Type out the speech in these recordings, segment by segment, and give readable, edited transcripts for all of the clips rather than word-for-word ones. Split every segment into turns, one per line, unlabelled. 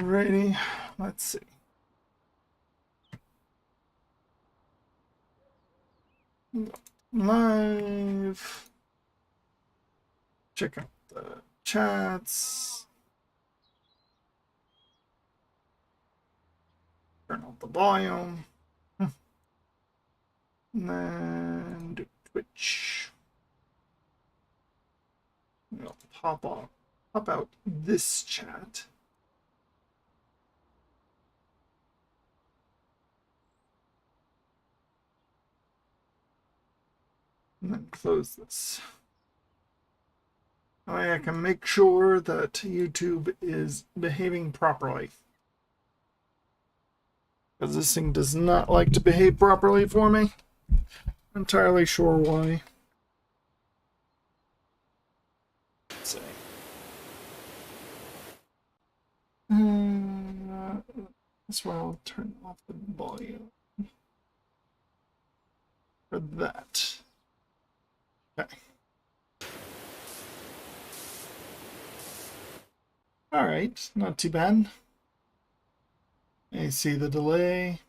Alrighty, let's see. Live. Check out the chats. Turn up the volume. And then do Twitch. I'll pop out this chat. And then close this. That way I can make sure that YouTube is behaving properly. Because this thing does not like to behave properly for me. Not entirely sure why. Let's see. That's why I'll turn off the volume for that. Okay. All right, not too bad. I see the delay.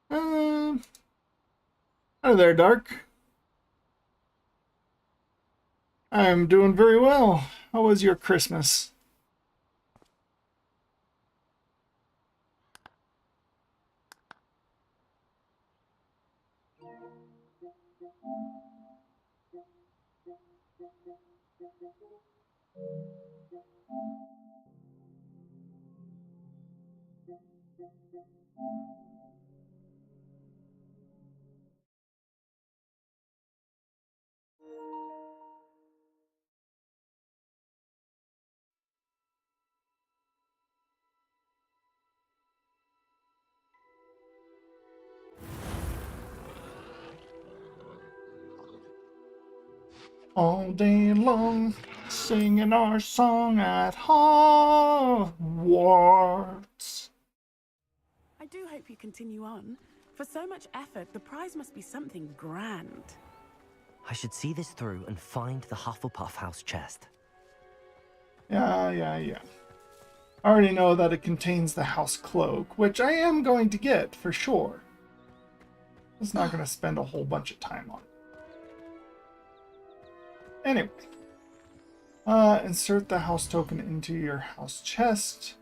Hi there, Dark. I'm doing very well. How was your Christmas? All day long, singing our song at Hogwarts.
I do hope you continue on. For so much effort, the prize must be something grand.
I should see this through and find the Hufflepuff house chest.
Yeah. I already know that it contains the house cloak, which I am going to get for sure. It's not going to spend a whole bunch of time on it. Anyway, insert the house token into your house chest.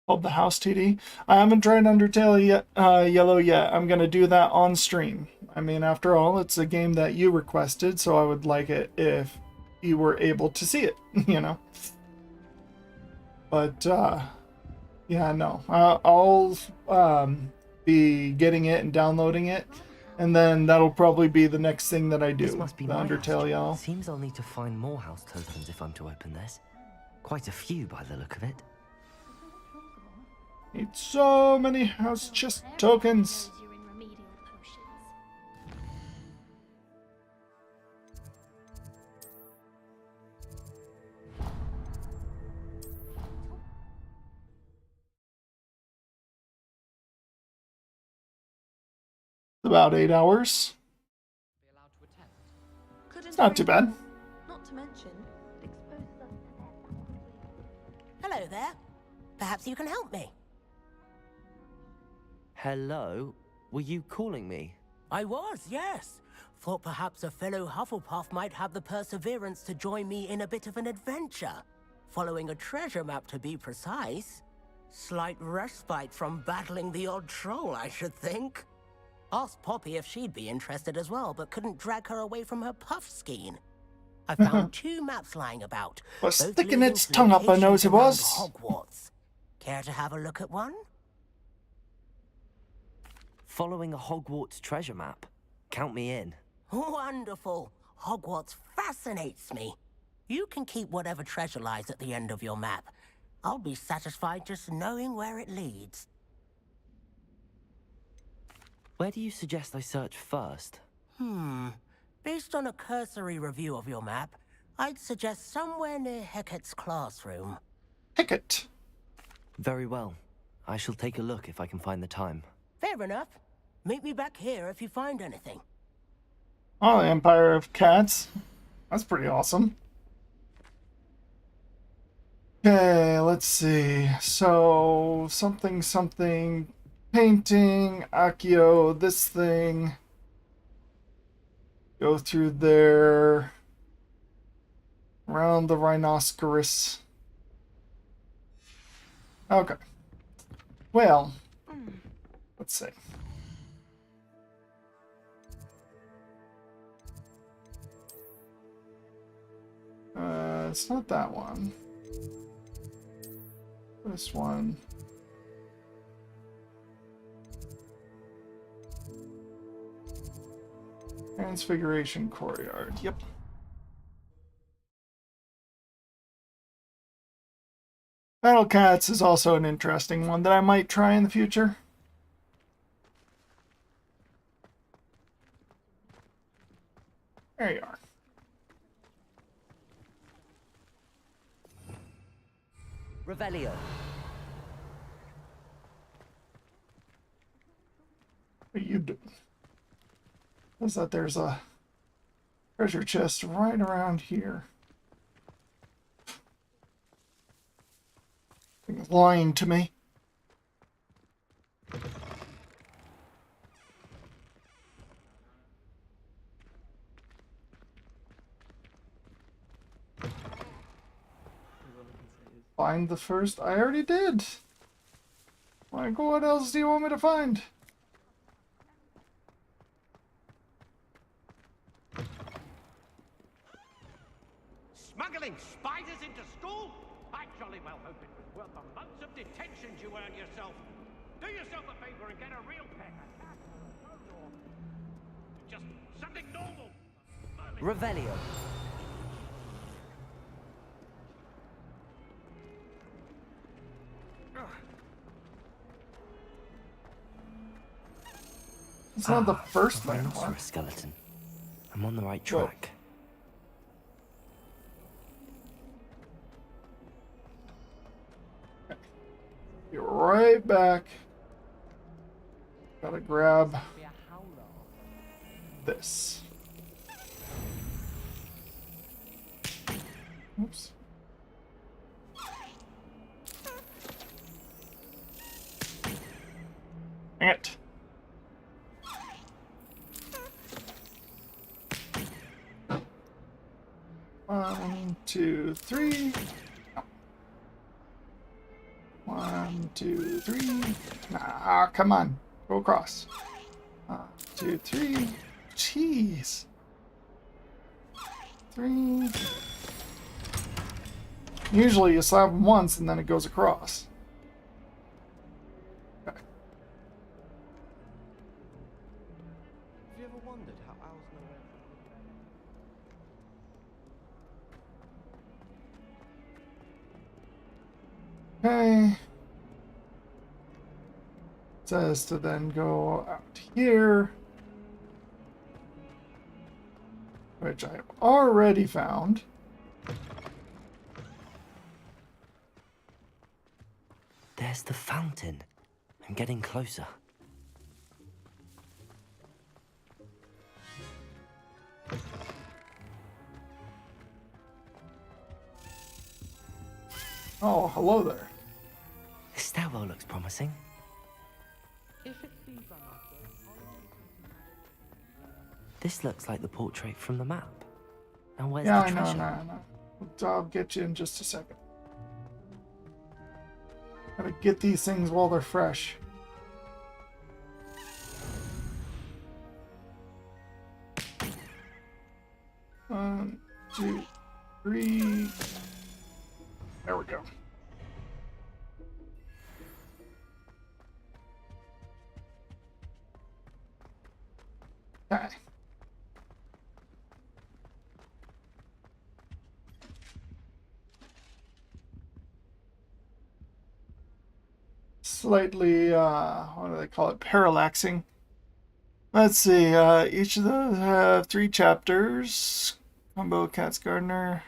Called the house TD. I haven't tried Undertale yet, Yellow yet. I'm gonna do that on stream. I mean, after all, it's a game that you requested, so I would like it if you were able to see it, you know. But yeah, no, I'll be getting it and downloading it, and then that'll probably be the next thing that I do.
This must be
the
my
Undertale Yellow.
Seems I'll need to find more house tokens if I'm to open this. Quite a few by the look of it.
Need so many house chest tokens. About 8 hours. It's not too bad.
Not to mention, it exposes us to their. Hello there. Perhaps you can help me.
Hello? Were you calling me?
I was, yes. Thought perhaps a fellow Hufflepuff might have the perseverance to join me in a bit of an adventure. Following a treasure map, to be precise. Slight respite from battling the odd troll, I should think. Asked Poppy if she'd be interested as well, but couldn't drag her away from her puff skein. I found 2 maps lying about.
Was
both
sticking
leading
its
to
tongue up my nose, it
locations
was.
around Hogwarts. Care to have a look at one?
Following a Hogwarts treasure map. Count me in.
Wonderful. Hogwarts fascinates me. You can keep whatever treasure lies at the end of your map. I'll be satisfied just knowing where it leads.
Where do you suggest I search first?
Based on a cursory review of your map, I'd suggest somewhere near Hecat's classroom.
Ticket.
Very well. I shall take a look if I can find the time.
Fair enough. Meet me back here if you find anything.
Oh, the Empire of Cats. That's pretty awesome. Okay, let's see. So, something, painting, Accio, this thing. Go through there. Around the rhinoceros. Okay. Well, let's see. It's not that one. This one. Transfiguration Courtyard. Yep. Battle Cats is also an interesting one that I might try in the future. There you are.
Revelio.
What are you doing? Is that there's a treasure chest right around here? Thing's lying to me. Find the first. I already did. Like, what else do you want me to find?
Smuggling spiders into school? I jolly well hope it was worth the months of detentions you earned yourself. Do yourself a favor and get a real pet, a cat, or just something normal.
Revelio.
It's not the first
a
landmark.
rhinoceros skeleton. I'm on the right track.
Be right back. Gotta grab this. Oops. Dang it. One, two, three. No. 1, 2, 3. Ah, come on. Go across. 1, 2, 3. Jeez. 3. Usually you slap them once and then it goes across. Okay.
Have you ever wondered how owls know where...
Okay. It says to then go out here, which I have already found.
There's the fountain. I'm getting closer.
Oh, hello there.
This stairwell looks promising. This looks like the portrait from the map. Now where's
Yeah,
the
I know,
treasure?
I know. I'll get you in just a second. Gotta get these things while they're fresh. One, two, three. There we go. Okay. Slightly, what do they call it? Parallaxing. Let's see. Each of those have 3 chapters. Combo Cat's Gardener.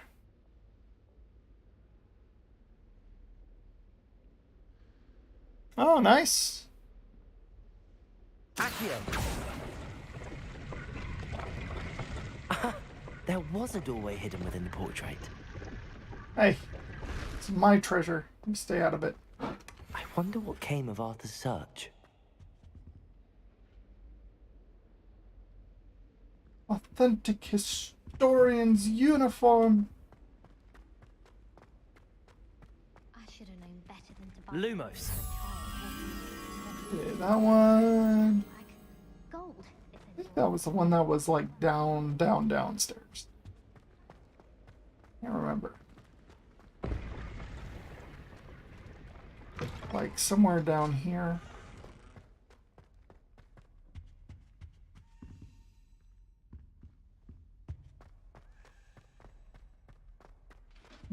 Oh, nice.
Accio! There was a doorway hidden within the portrait.
Hey, it's my treasure. You stay out of it.
I wonder what came of Arthur's search.
Authentic historian's uniform.
I should have known better than to buy
Lumos.
Yeah, that one.
like gold.
I think that was the one that was like downstairs. Can't remember. Like somewhere down here.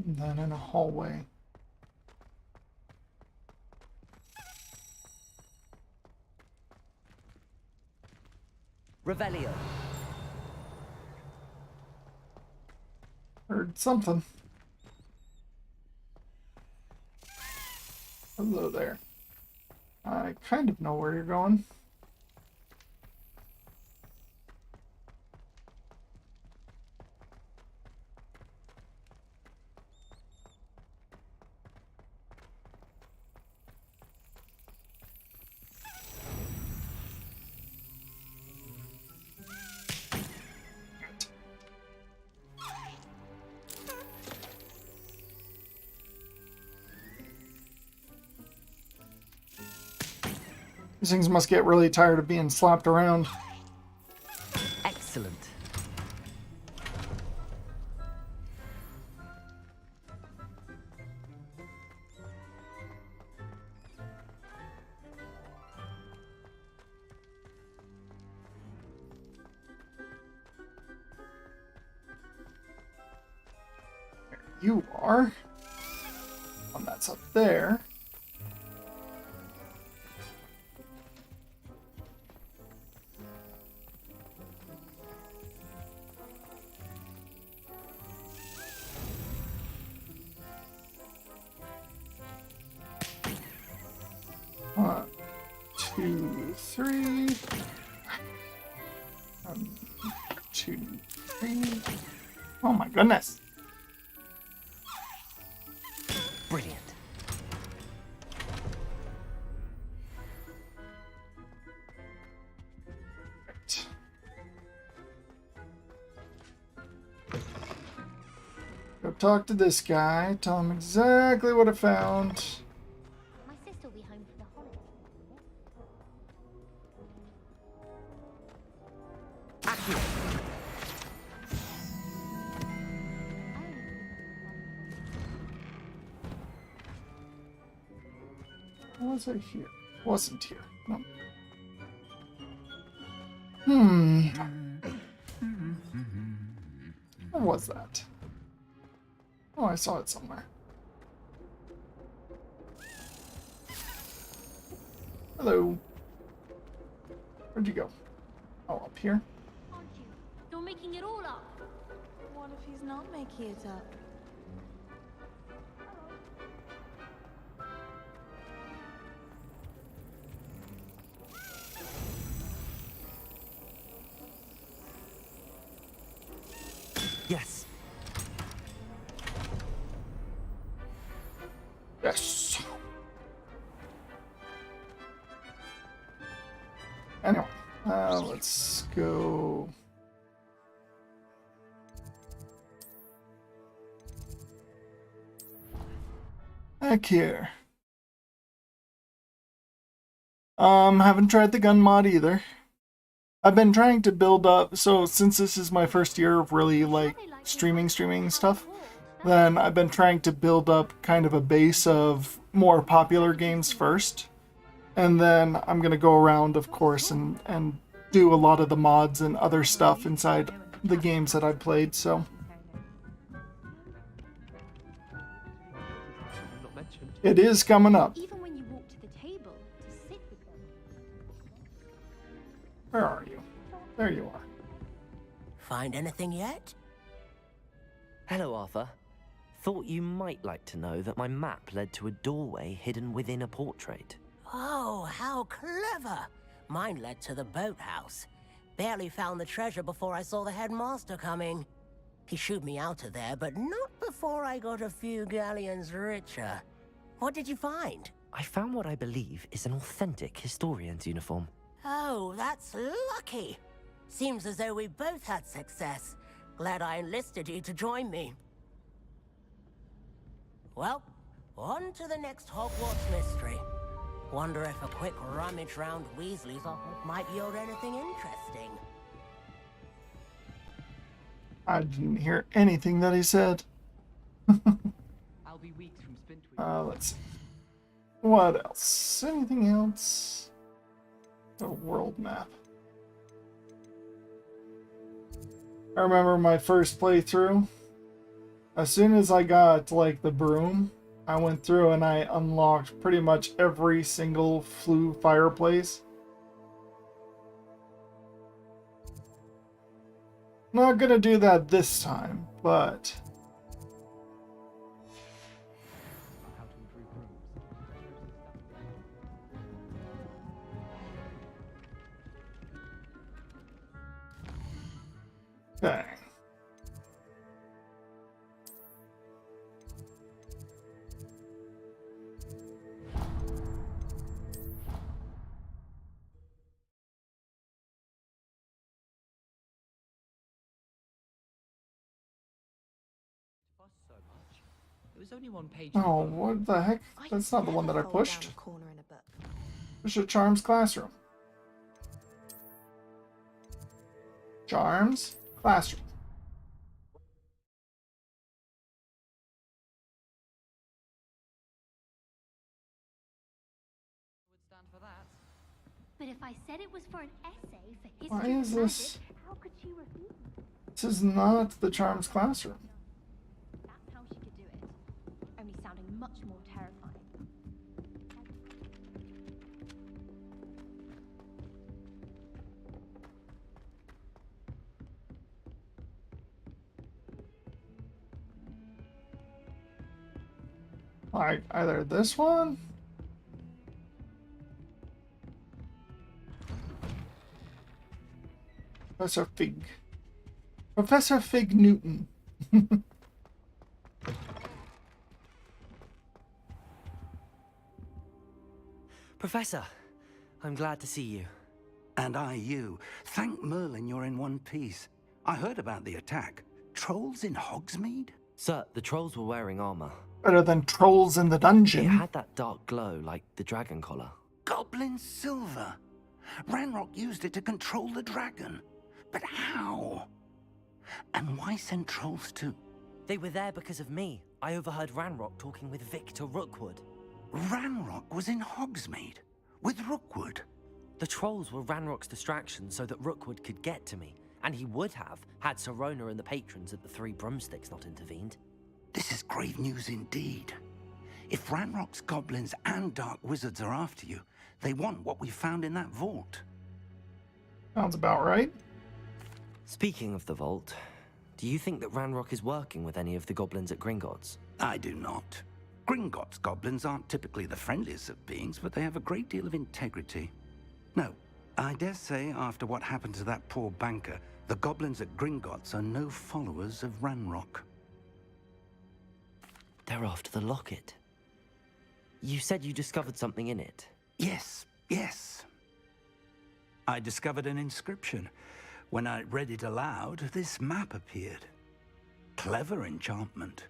And then in a hallway.
Revelio.
Heard something. Hello there. I kind of know where you're going. These things must get really tired of being slapped around.
Excellent.
You are. One that's up there. One, two, three. 1, 2, 3. Oh my goodness.
Brilliant.
Right. Go talk to this guy. Tell him exactly what I found.
My sister will be home for the holidays.
Accio.
Was I here? Wasn't here. No. Where was that? Oh, I saw it somewhere. Hello. Where'd you go? Oh, up here?
Aren't you? You're making it all up.
What if he's not making it up?
Yes.
Yes. Anyway, let's go. Back here. Haven't tried the gun mod either. I've been trying to build up, so since this is my first year of really like streaming stuff, then I've been trying to build up kind of a base of more popular games first. And then I'm gonna go around, of course, and do a lot of the mods and other stuff inside the games that I've played, so
Not mentioned.
it is coming up.
Even when you walk to the table to sit with them.
Where are you? There you are.
Find anything yet?
Hello, Arthur. Thought you might like to know that my map led to a doorway hidden within a portrait.
Oh, how clever! Mine led to the boathouse. Barely found the treasure before I saw the headmaster coming. He shooed me out of there, but not before I got a few galleons richer. What did you find?
I found what I believe is an authentic historian's uniform.
Oh, that's lucky. Seems as though we both had success. Glad I enlisted you to join me. Well, on to the next Hogwarts mystery. Wonder if a quick rummage round Weasley's office might yield anything interesting.
I didn't hear anything that he said.
I'll be weeks from Spintwig.
Let's see. What else? Anything else? The world map. I remember my first playthrough. As soon as I got, like, the broom, I went through and I unlocked pretty much every single flue fireplace. Not gonna do that this time, but...
How to improve rooms.
Okay.
Fuss so much. It was only one page.
Oh, what the heck? That's not the one that I pushed.
Down a corner in a book.
Push a Charms classroom. Charms classroom.
Would stand for that.
But if I said it was for an essay for history
Why
of
is
magic,
this?
how could she refuse?
This is not the Charms classroom.
That's how she could do it. Only sounding much more terrifying.
Like either this one. Professor Fig. Professor Fig Newton.
Professor, I'm glad to see you.
And I you. Thank Merlin you're in one piece. I heard about the attack. Trolls in Hogsmeade?
Sir, the trolls were wearing armor.
Better than trolls in the
It
dungeon.
had that dark glow like the dragon collar.
Goblin silver. Ranrock used it to control the dragon. But how? And why send trolls too?
They were there because of me. I overheard Ranrock talking with Victor Rookwood.
Ranrock was in Hogsmeade with Rookwood.
The trolls were Ranrock's distraction so that Rookwood could get to me, and he would have had Sirona and the patrons at the Three Broomsticks not intervened.
This is grave news indeed. If Ranrock's goblins and dark wizards are after you, they want what we found in that vault.
Sounds about right.
Speaking of the vault, do you think that Ranrock is working with any of the goblins at Gringotts?
I do not. Gringotts goblins aren't typically the friendliest of beings, but they have a great deal of integrity. No, I dare say after what happened to that poor banker, the goblins at Gringotts are no followers of Ranrock.
They're after the locket. You said you discovered something in it.
Yes, yes. I discovered an inscription. When I read it aloud, this map appeared. Clever enchantment.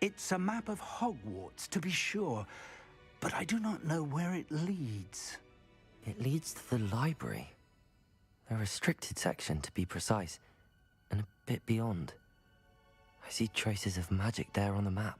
It's a map of Hogwarts, to be sure, but I do not know where it leads.
It leads to the library. A restricted section, to be precise, and a bit beyond. I see traces of magic there on the map.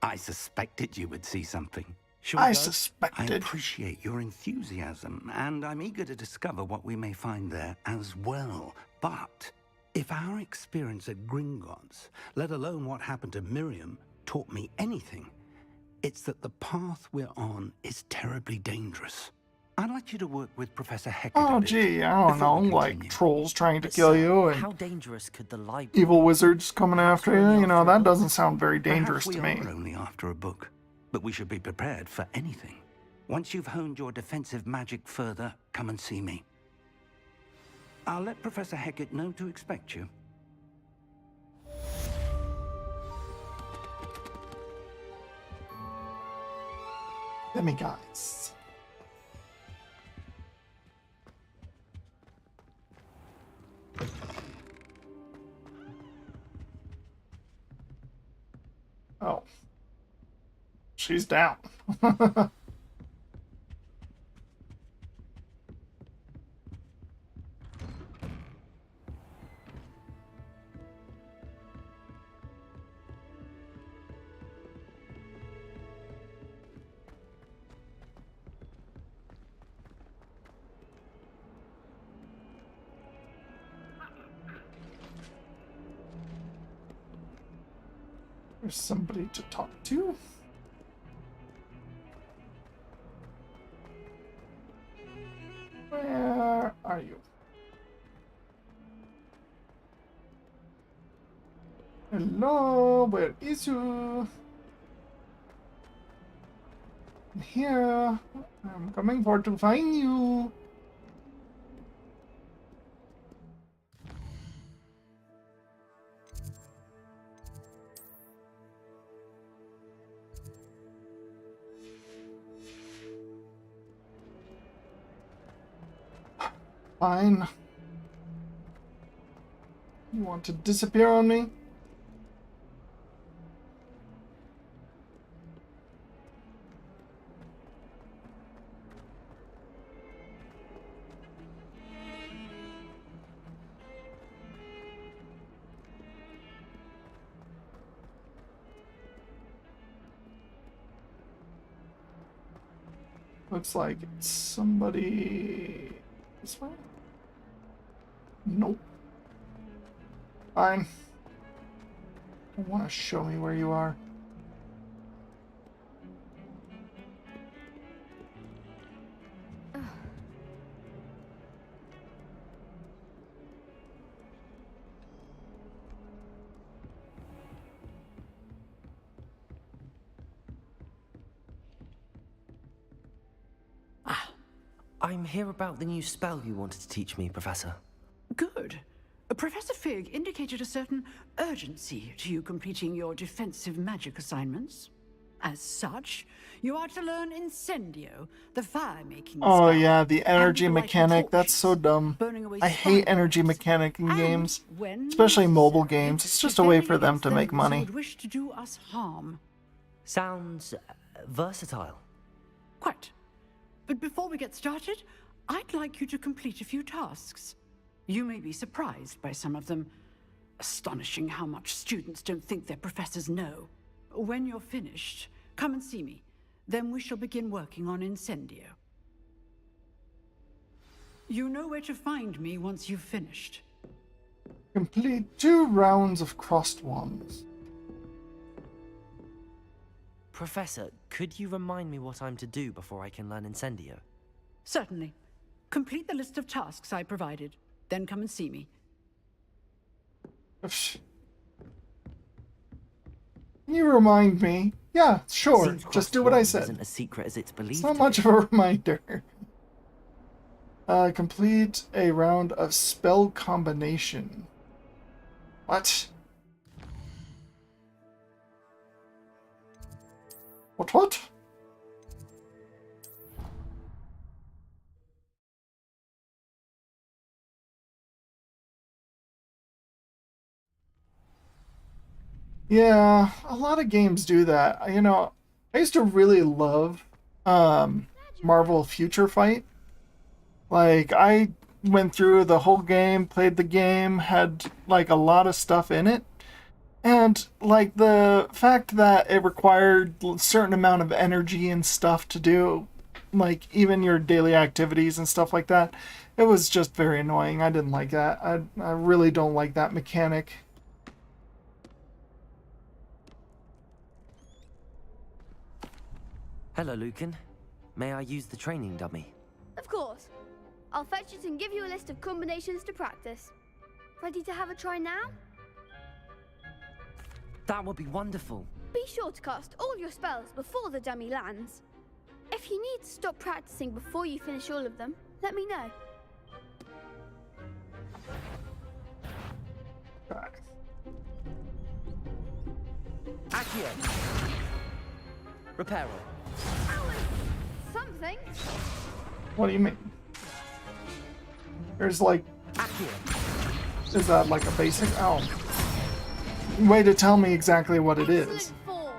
I suspected you would see something. Shall
I
we go? I
suspected.
appreciate your enthusiasm, and I'm eager to discover what we may find there as well. But if our experience at Gringotts, let alone what happened to Miriam, taught me anything, it's that the path we're on is terribly dangerous. I'd like you to work with Professor Hecat
Oh,
a bit
gee, I don't know,
before we
like
continue.
trolls trying to
But
kill
sir,
you and
how dangerous could the library...
evil wizards coming after
You're
you.
only
You know,
after a
that
book?
doesn't sound very dangerous
Perhaps
to
we
me.
are only after a book, but we should be prepared for anything. Once you've honed your defensive magic further, come and see me. I'll let Professor Hecat know to expect you.
Demigods. Oh. She's down. There's somebody to talk to. Where are you? Hello, where is you? I'm here. I'm coming for to find you. Fine. You want to disappear on me? Looks like it's somebody this way? Nope. Fine. Don't want to show me where you are.
I'm here about the new spell you wanted to teach me, Professor.
Good. Professor Fig indicated a certain urgency to you completing your defensive magic assignments. As such, you are to learn Incendio, the fire-making
Oh
spell,
yeah, the energy
and lighting
mechanic. That's so
torches,
dumb.
burning away
I hate
spider
energy
webs,
mechanic in
and,
games,
when
especially mobile
necessary,
games. It's just a way
defending
for them
against
to make
those who
money.
would wish to do us harm.
Sounds versatile.
Quite. But before we get started, I'd like you to complete a few tasks. You may be surprised by some of them. Astonishing how much students don't think their professors know. When you're finished, come and see me. Then we shall begin working on Incendio. You know where to find me once you've finished.
Complete 2 rounds of crossed wands.
Professor, could you remind me what I'm to do before I can learn Incendio?
Certainly. Complete the list of tasks I provided. Then come and see me.
Can you remind me? Yeah, sure.
Seems
Just do what I
crossed
said.
isn't as secret as it's believed.
It's not
to
much
be.
of a reminder. Complete a round of spell combination. What? What? Yeah, a lot of games do that. You know, I used to really love Marvel Future Fight. Like, I went through the whole game, played the game, had like a lot of stuff in it. And like the fact that it required a certain amount of energy and stuff to do, like even your daily activities and stuff like that, it was just very annoying. I didn't like that. I really don't like that mechanic.
Hello, Lucan. May I use the training dummy?
Of course. I'll fetch it and give you a list of combinations to practice. Ready to have a try now?
That would be wonderful.
Be sure to cast all your spells before the dummy lands. If you need to stop practicing before you finish all of them, let me know.
Accio. Reparo.
Something?
What do you mean? There's like...
Accio.
Is that like a basic... Oh. Way to tell me exactly what it is.
Excellent form.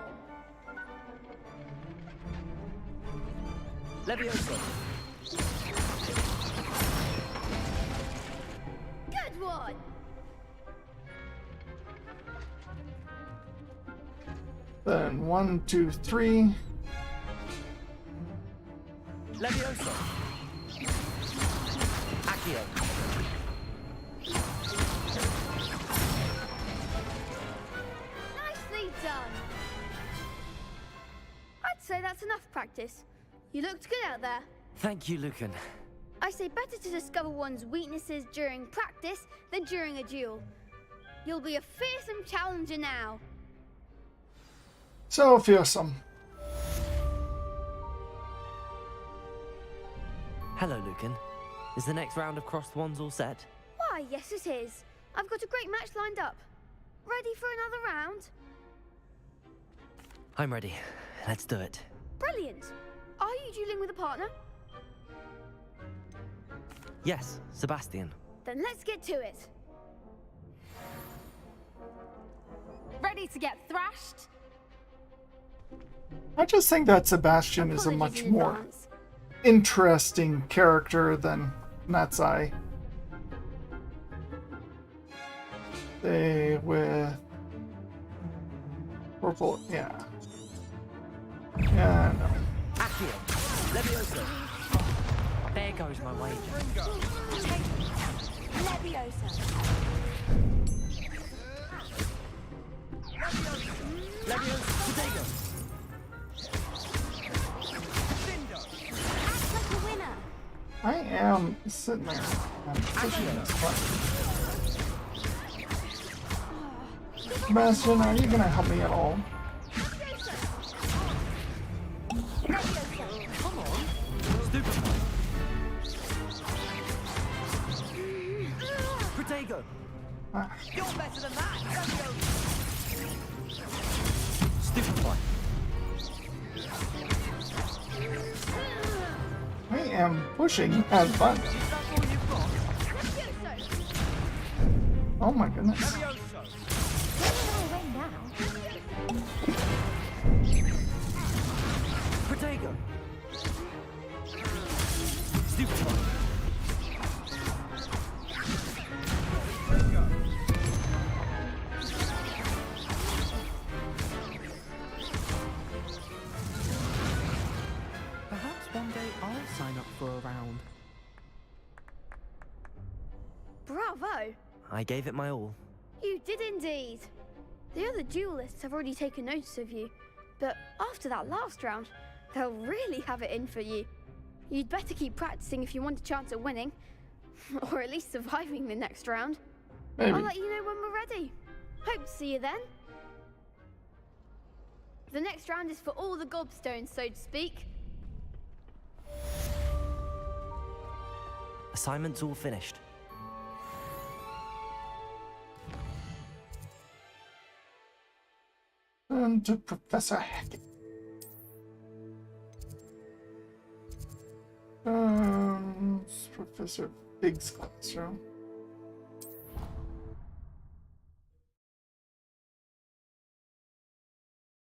Levioso.
Good one.
Then 1, 2, 3.
Levioso. Accio.
Nicely done. I'd say that's enough practice. You looked good out there.
Thank you, Lucan.
I say better to discover one's weaknesses during practice than during a duel. You'll be a fearsome challenger now.
So fearsome.
Hello, Lucan. Is the next round of Crossed Wands all set?
Why, yes it is. I've got a great match lined up. Ready for another round?
I'm ready. Let's do it.
Brilliant. Are you dueling with a partner?
Yes, Sebastian.
Then let's get to it.
Ready to get thrashed?
I just think that Sebastian is a
Apologies
much
in
more
advance.
interesting character than Natsai. They with purple, yeah. Yeah, no.
Accio. Levioso. There goes my wager.
Leviosa.
Levioso. Protego.
Act like a winner.
I am sitting there and pushing this button. Sebastian, are you gonna help me at all?
Come on. Stupid. Protego.
Ah,
You're better than that,
Stupid one.
I am pushing as button. Oh my goodness.
Protego. Stupid one.
Perhaps one day I'll sign up for a round.
Bravo!
I gave it my all.
You did indeed. The other duelists have already taken notice of you, but after that last round, they'll really have it in for you. You'd better keep practicing if you want a chance at winning, or at least surviving the next round.
Maybe.
I'll let you know when we're ready. Hope to see you then. The next round is for all the gobstones, so to speak.
Assignment's all finished.
And to Professor Hackett. It's Professor Big's classroom.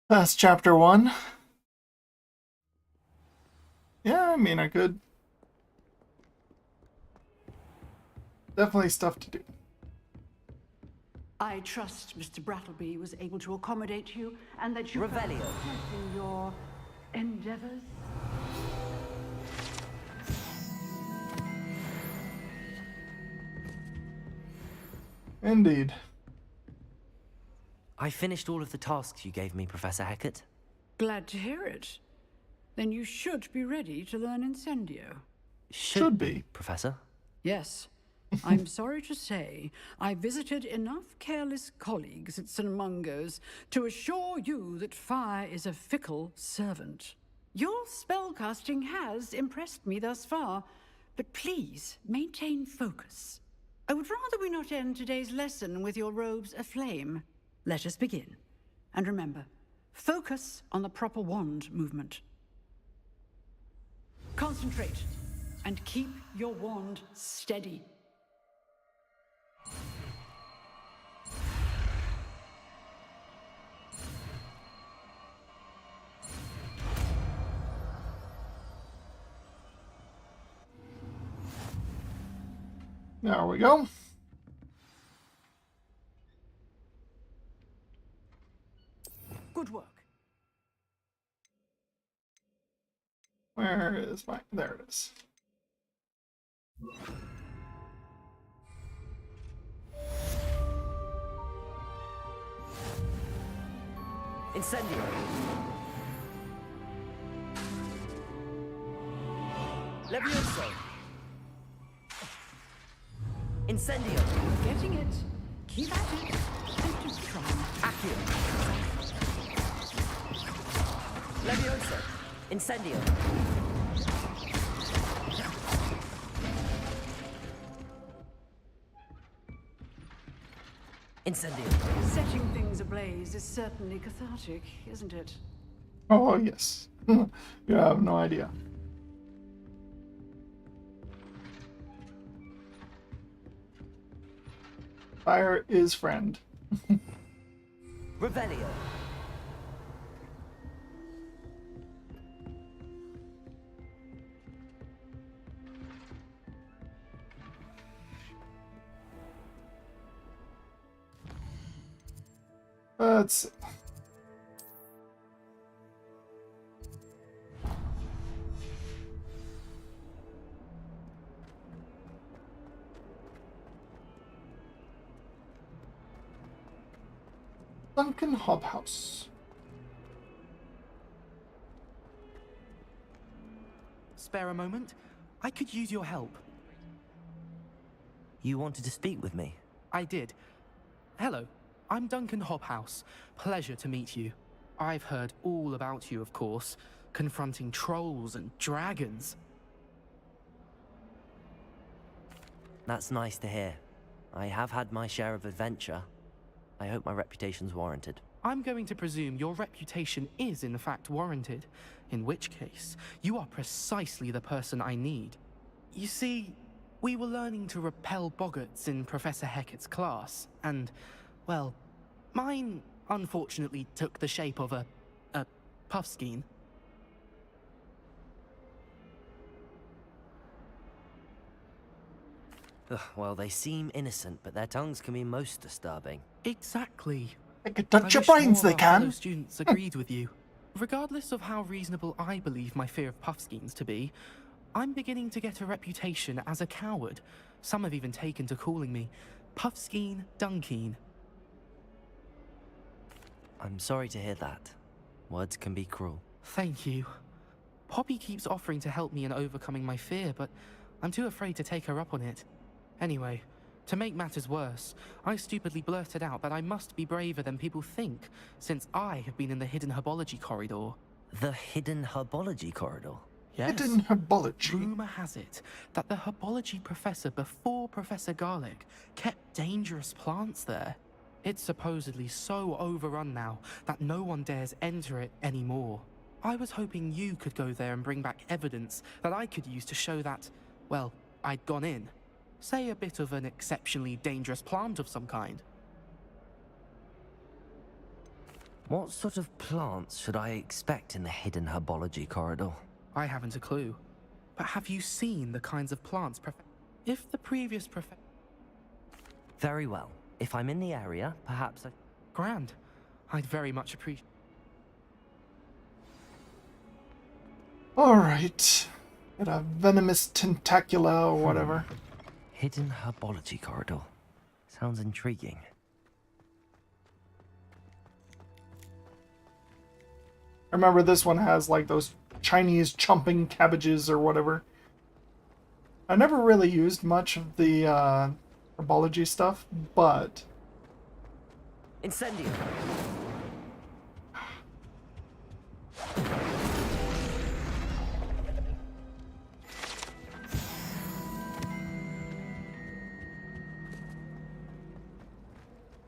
That's chapter 1. Yeah, I mean, I could. Definitely stuff to do.
I trust Mr. Brattleby was able to accommodate you and that you
Revelio.
in your endeavors.
Indeed.
I finished all of the tasks you gave me, Professor Hackett.
Glad to hear it. Then you should be ready to learn Incendio.
Should be.
Professor.
Yes. I'm sorry to say, I visited enough careless colleagues at St. Mungo's to assure you that fire is a fickle servant. Your spellcasting has impressed me thus far, but please maintain focus. I would rather we not end today's lesson with your robes aflame. Let us begin. And remember, focus on the proper wand movement. Concentrate, and keep your wand steady.
There we go.
Good work.
Where is my... There it is.
Incendio. Levioso. Incendio.
Getting it. Keep at it. And just try.
Accio. Levioso. Incendio. Incendio.
Setting things ablaze is certainly cathartic, isn't it?
Oh, yes. You have no idea. Fire is friend.
Revelio.
Let's see. Duncan Hobhouse.
Spare a moment? I could use your help.
You wanted to speak with me?
I did. Hello, I'm Duncan Hobhouse. Pleasure to meet you. I've heard all about you, of course, confronting trolls and dragons.
That's nice to hear. I have had my share of adventure. I hope my reputation's warranted.
I'm going to presume your reputation is in fact warranted, in which case, you are precisely the person I need. You see, we were learning to repel boggarts in Professor Hecat's class, and, well, mine unfortunately took the shape of a puffskein.
Ugh, well, they seem innocent, but their tongues can be most disturbing.
Exactly.
They can touch your
I wish
brains,
more
they
of our fellow
can.
students agreed with you. Regardless of how reasonable I believe my fear of puffskeins to be, I'm beginning to get a reputation as a coward. Some have even taken to calling me Puffskeen Dunkeen.
I'm sorry to hear that. Words can be cruel.
Thank you. Poppy keeps offering to help me in overcoming my fear, but I'm too afraid to take her up on it. Anyway, to make matters worse, I stupidly blurted out that I must be braver than people think, since I have been in the hidden herbology corridor.
The hidden herbology corridor?
Yes.
Hidden herbology.
Rumor has it that the herbology professor before Professor Garlic kept dangerous plants there. It's supposedly so overrun now that no one dares enter it anymore. I was hoping you could go there and bring back evidence that I could use to show that, well, I'd gone in. Say a bit of an exceptionally dangerous plant of some kind.
What sort of plants should I expect in the hidden herbology corridor?
I haven't a clue. But have you seen the kinds of plants if the previous professor...
Very well. If I'm in the area, perhaps I...
Grand. I'd very much appreciate...
Alright. Get a venomous tentacula or whatever.
Hidden herbology corridor. Sounds intriguing.
I remember this one has like those Chinese chomping cabbages or whatever. I never really used much of the herbology stuff, but
Incendio.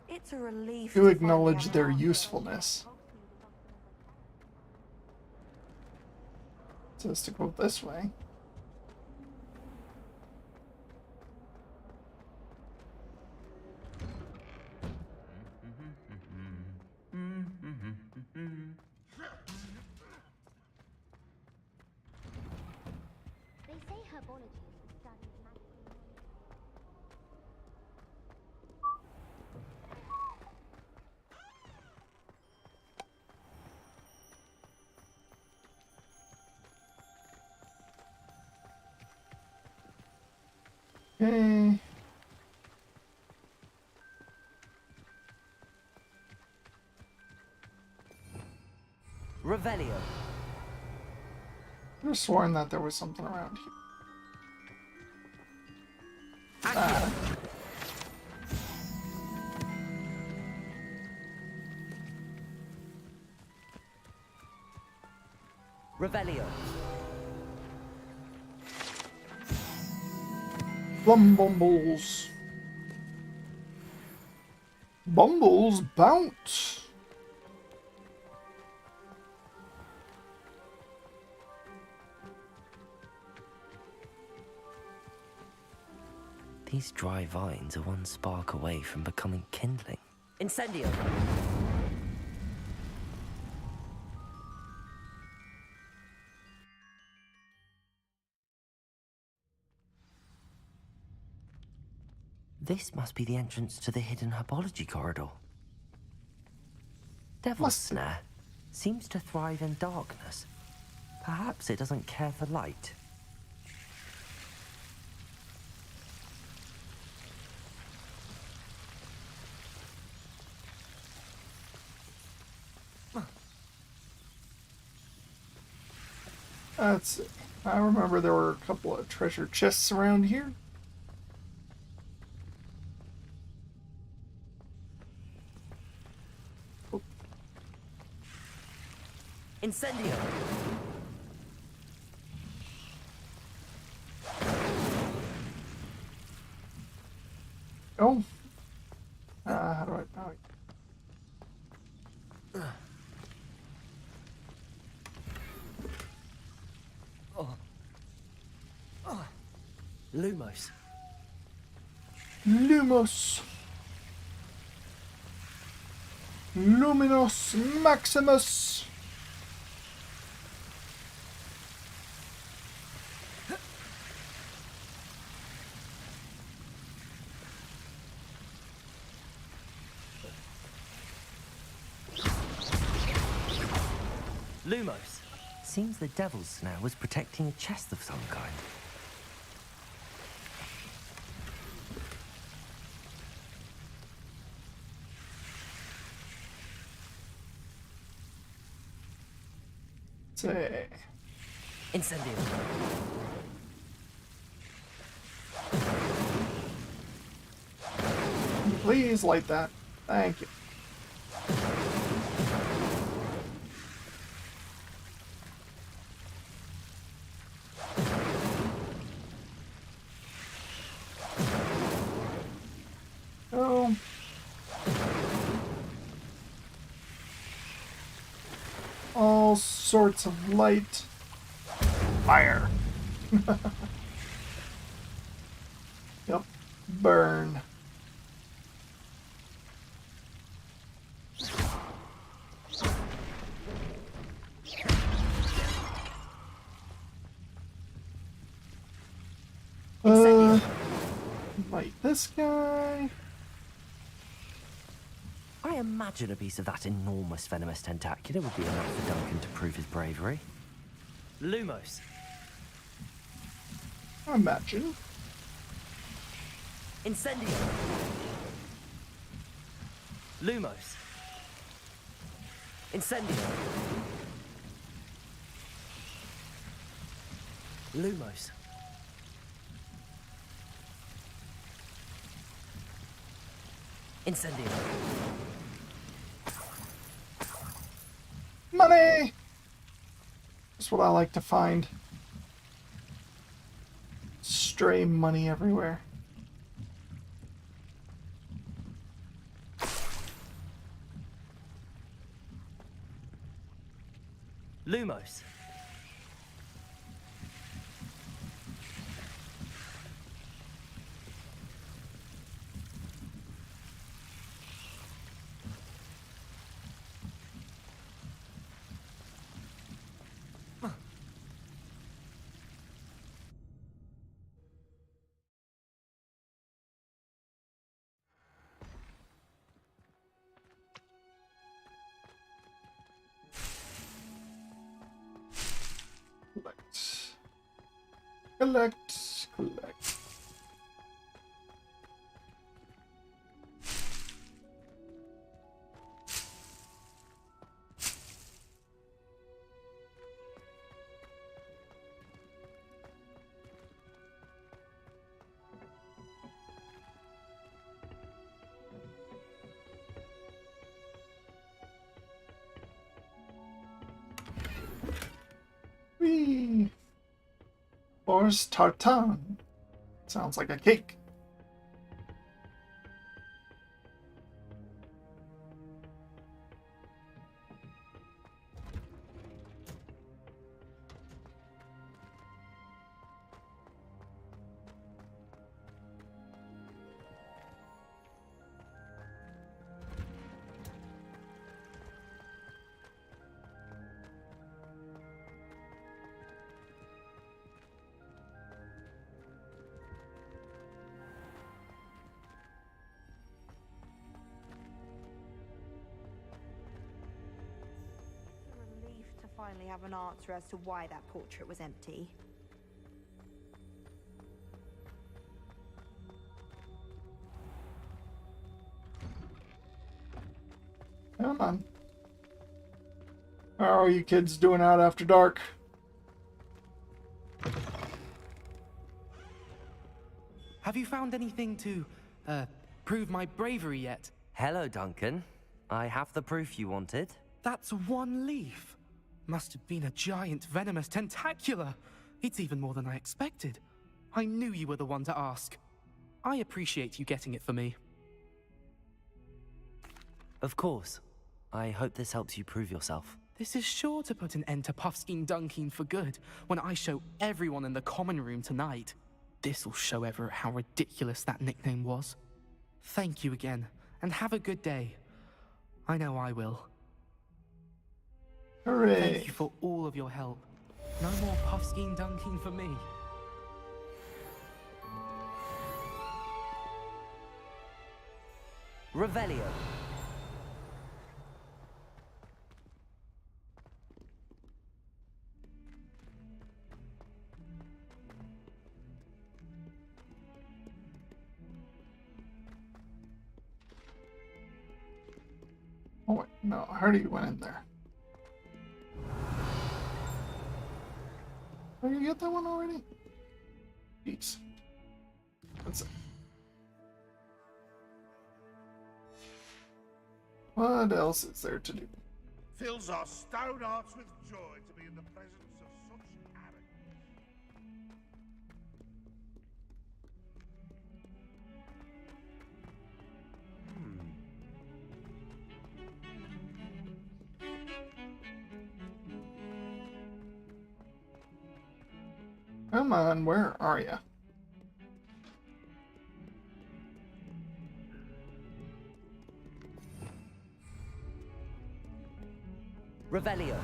It's a relief
do
to
acknowledge
finally
their
unlock
usefulness. It says to go this way.
They say herbology is the study of magical knowledge.
Okay.
Revelio.
I could have sworn that there was something around here. Ah.
Revelio.
Bumbles. Bumbles bounce.
These dry vines are one spark away from becoming kindling. Incendio. This must be the entrance to the hidden herbology corridor. Devil's Snare seems to thrive in darkness. Perhaps it doesn't care for light.
That's it. I remember there were a couple of treasure chests around here.
Incendio.
Oh. How do I...
Lumos.
Lumos. Luminous Maximus.
Lumos. Seems the Devil's Snare was protecting a chest of some kind.
Say.
Incendio.
Please light that. Thank you. Oh. All sorts of light. Fire. Yep. Burn. Light this guy.
I imagine a piece of that enormous venomous tentacula would be enough for Duncan to prove his bravery. Lumos.
Imagine.
Incendio. Lumos. Incendio. Lumos. Incendio.
Money! That's what I like to find. Stray money everywhere.
Lumos.
Collect. Collect. Collect. Whee! Boris tartan. Sounds like a cake.
It's a relief to finally have an answer as to why that portrait was empty.
Come on. How are you kids doing out after dark?
Have you found anything to, prove my bravery yet?
Hello, Duncan. I have the proof you wanted.
That's one leaf. Must have been a giant venomous tentacula. It's even more than I expected. I knew you were the one to ask. I appreciate you getting it for me.
Of course. I hope this helps you prove yourself.
This is sure to put an end to Puffskein Dunkin for good when I show everyone in the common room tonight. This'll show Everett how ridiculous that nickname was. Thank you again, and have a good day. I know I will.
Hooray!
Thank you for all of your help. No more Puffskein Dunkin for me.
Revelio.
Oh wait, no, I already went in there. Oh, you get that one already? Jeez. That's it. What else is there to do?
Fills our stout hearts with joy to be in the presence of such arrogance.
Come on, where are you?
Revelio.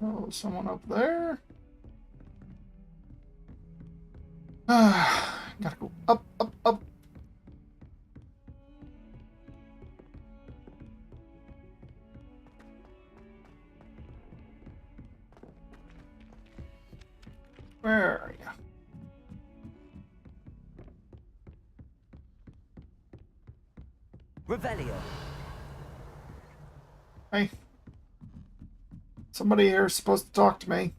Oh, someone up there? Gotta go up, up, up. Where are you?
Revelio.
Hey. Somebody here is supposed to talk to me.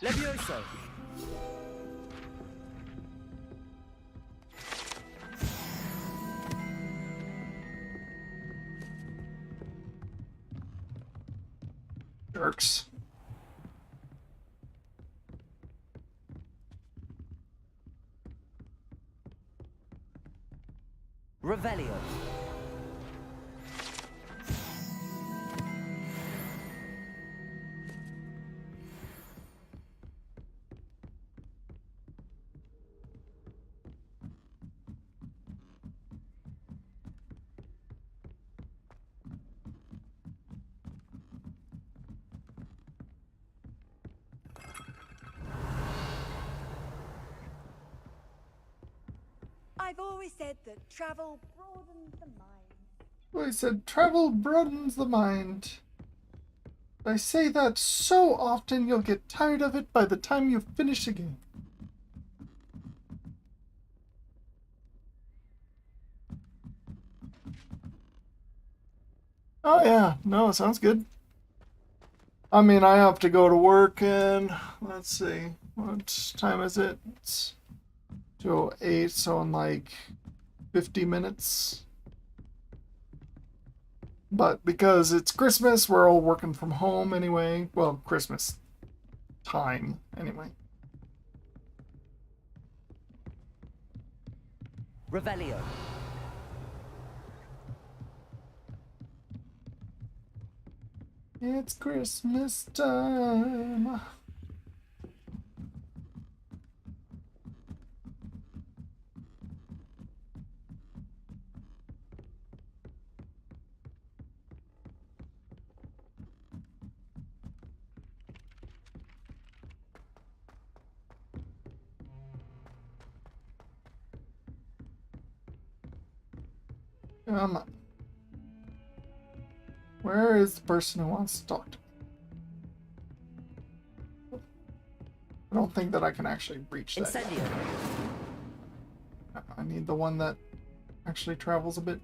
Levioso.
Jerks.
Revelio.
I've always said that travel broadens the mind.
I said travel broadens the mind. I say that so often you'll get tired of it by the time you finish the game. Oh yeah, no, sounds good. I mean, I have to go to work and let's see, what time is it? It's 2:08, so in like 50 minutes. But because it's Christmas, we're all working from home anyway. Well, Christmas time anyway.
Revelio.
It's Christmas time. Come on. Where is the person who wants to talk to me? I don't think that I can actually reach that.
Incendio.
I need the one that actually travels a bit.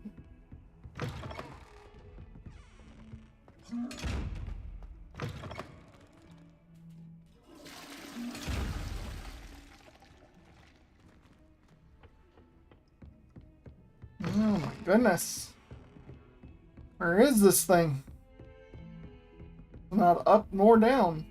Oh my goodness. Where is this thing? It's not up nor down.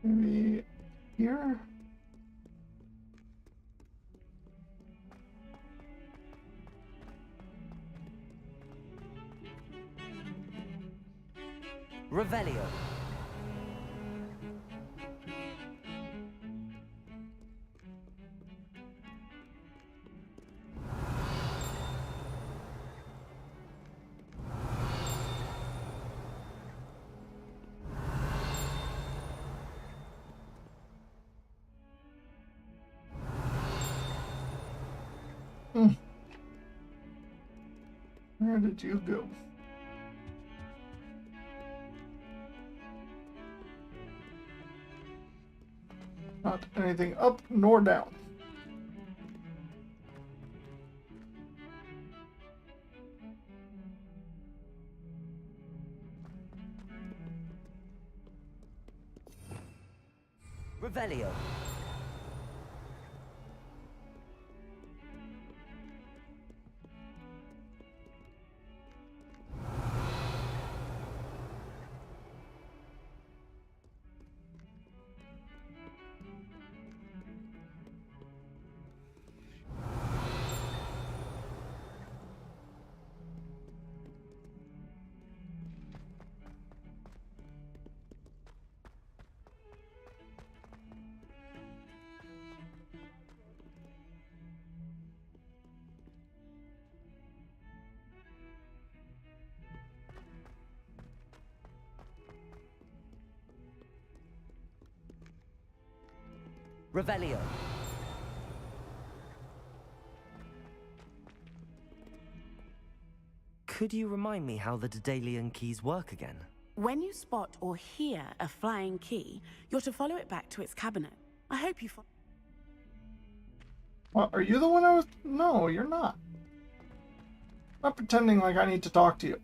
Maybe here?
Revelio.
Where did you go? Not anything up nor down.
Revelio. Revelio. Could you remind me how the Daedalian keys work again?
When you spot or hear a flying key, you're to follow it back to its cabinet. I hope you follow.
What, are you the one I was... No, you're not. I'm not pretending like I need to talk to you.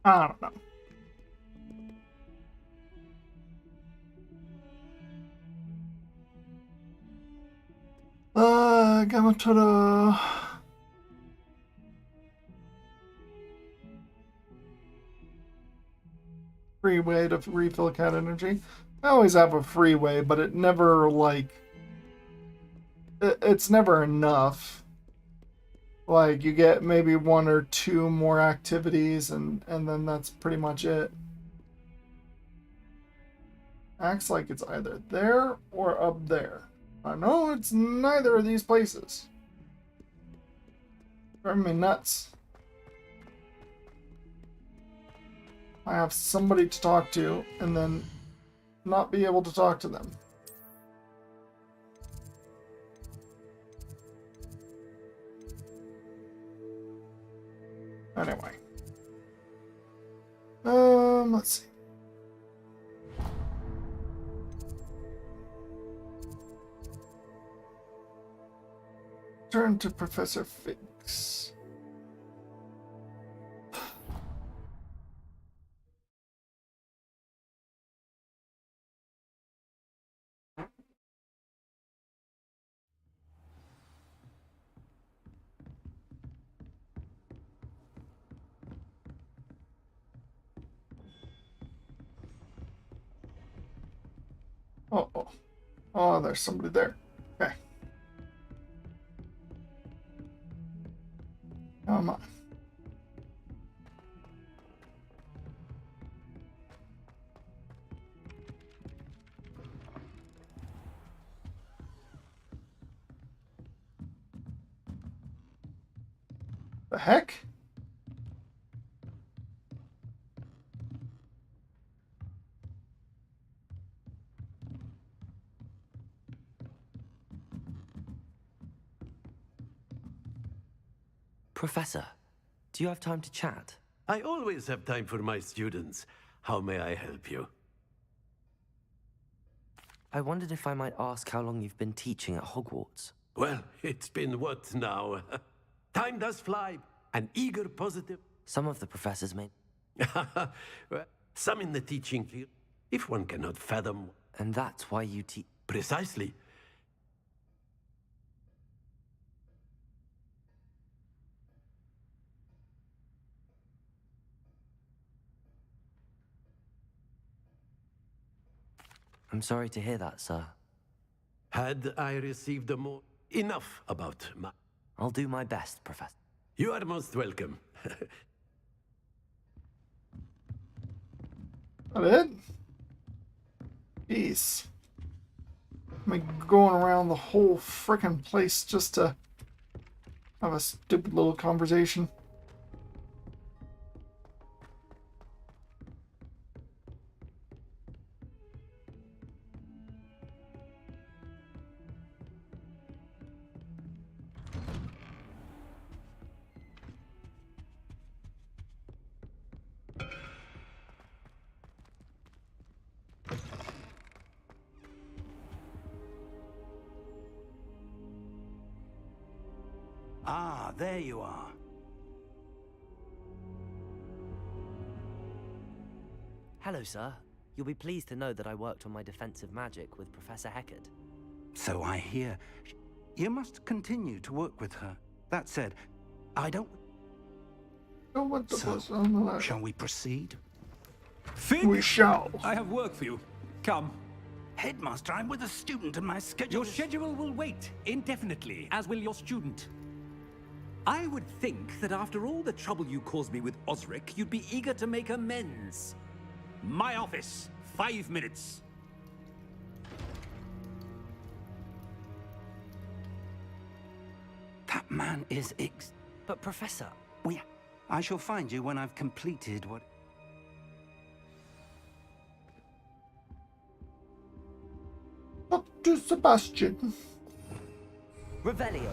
I don't know. Gamma to the... Free way to refill cat energy. I always have a free way, but it never, like... It's never enough. Like, you get maybe 1 or 2 more activities, and then that's pretty much it. Acts like it's either there or up there. I know it's neither of these places. Driving me nuts. I have somebody to talk to, and then not be able to talk to them. Anyway. Let's see. Turn to Professor Figgs. Oh, oh, there's somebody there. Okay. Come on. The heck?
Professor, do you have time to chat?
I always have time for my students. How may I help you?
I wondered if I might ask how long you've been teaching at Hogwarts.
Well, it's been what now? Time does fly. An eager, positive...
Some of the professors may...
Well, some in the teaching field, if one cannot fathom...
And that's why you teach...
Precisely.
I'm sorry to hear that, sir.
Had I received a more... Enough about my...
I'll do my best, Professor.
You are most welcome.
That it? Jeez. I'm going around the whole frickin' place just to have a stupid little conversation.
Ah, there you are.
Hello, sir. You'll be pleased to know that I worked on my defensive magic with Professor Heckard.
So I hear. You must continue to work with her. That said, I don't... So, shall we proceed?
Fig?
We shall.
I have work for you. Come.
Headmaster, I'm with a student and my schedule
Your schedule will wait indefinitely, as will your student. I would think that after all the trouble you caused me with Osric, you'd be eager to make amends. My office. 5 minutes.
That man is
But Professor...
Well, yeah. I shall find you when I've completed what...
Up to Sebastian.
Revelio.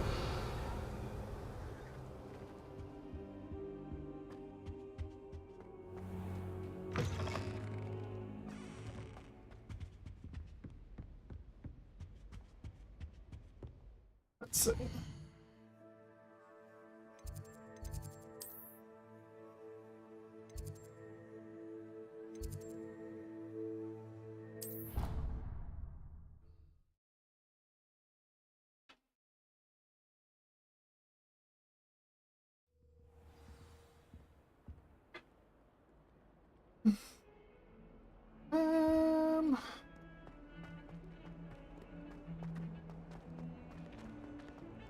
Let's see.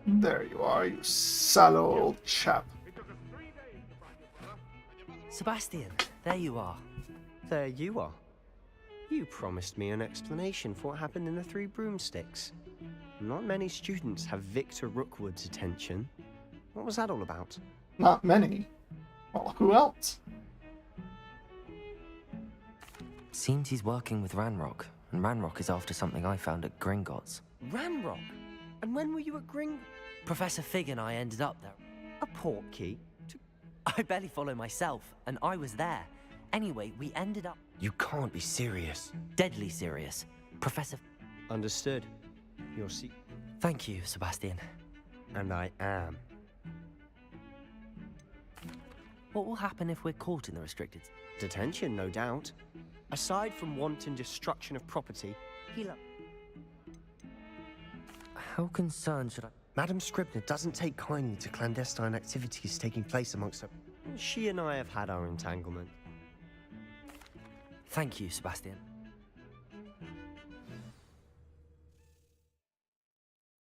There you are, you sallow old chap.
Sebastian, there you are.
There you are. You promised me an explanation for what happened in the Three Broomsticks. Not many students have Victor Rookwood's attention. What was that all about?
Not many. Well, who else?
Seems he's working with Ranrock, and Ranrock is after something I found at Gringotts.
Ranrock? And when were you at
Professor Fig and I ended up there.
A portkey?
I barely follow myself, and I was there. Anyway, we ended up...
You can't be serious.
Deadly serious. Professor...
Understood. You'll see...
Thank you, Sebastian.
And I am.
What will happen if we're caught in the restricted...
Detention, no doubt. Aside from wanton destruction of property,
How concerned should I...
Madam Scribner doesn't take kindly to clandestine activities taking place amongst her. She and I have had our entanglement.
Thank you, Sebastian.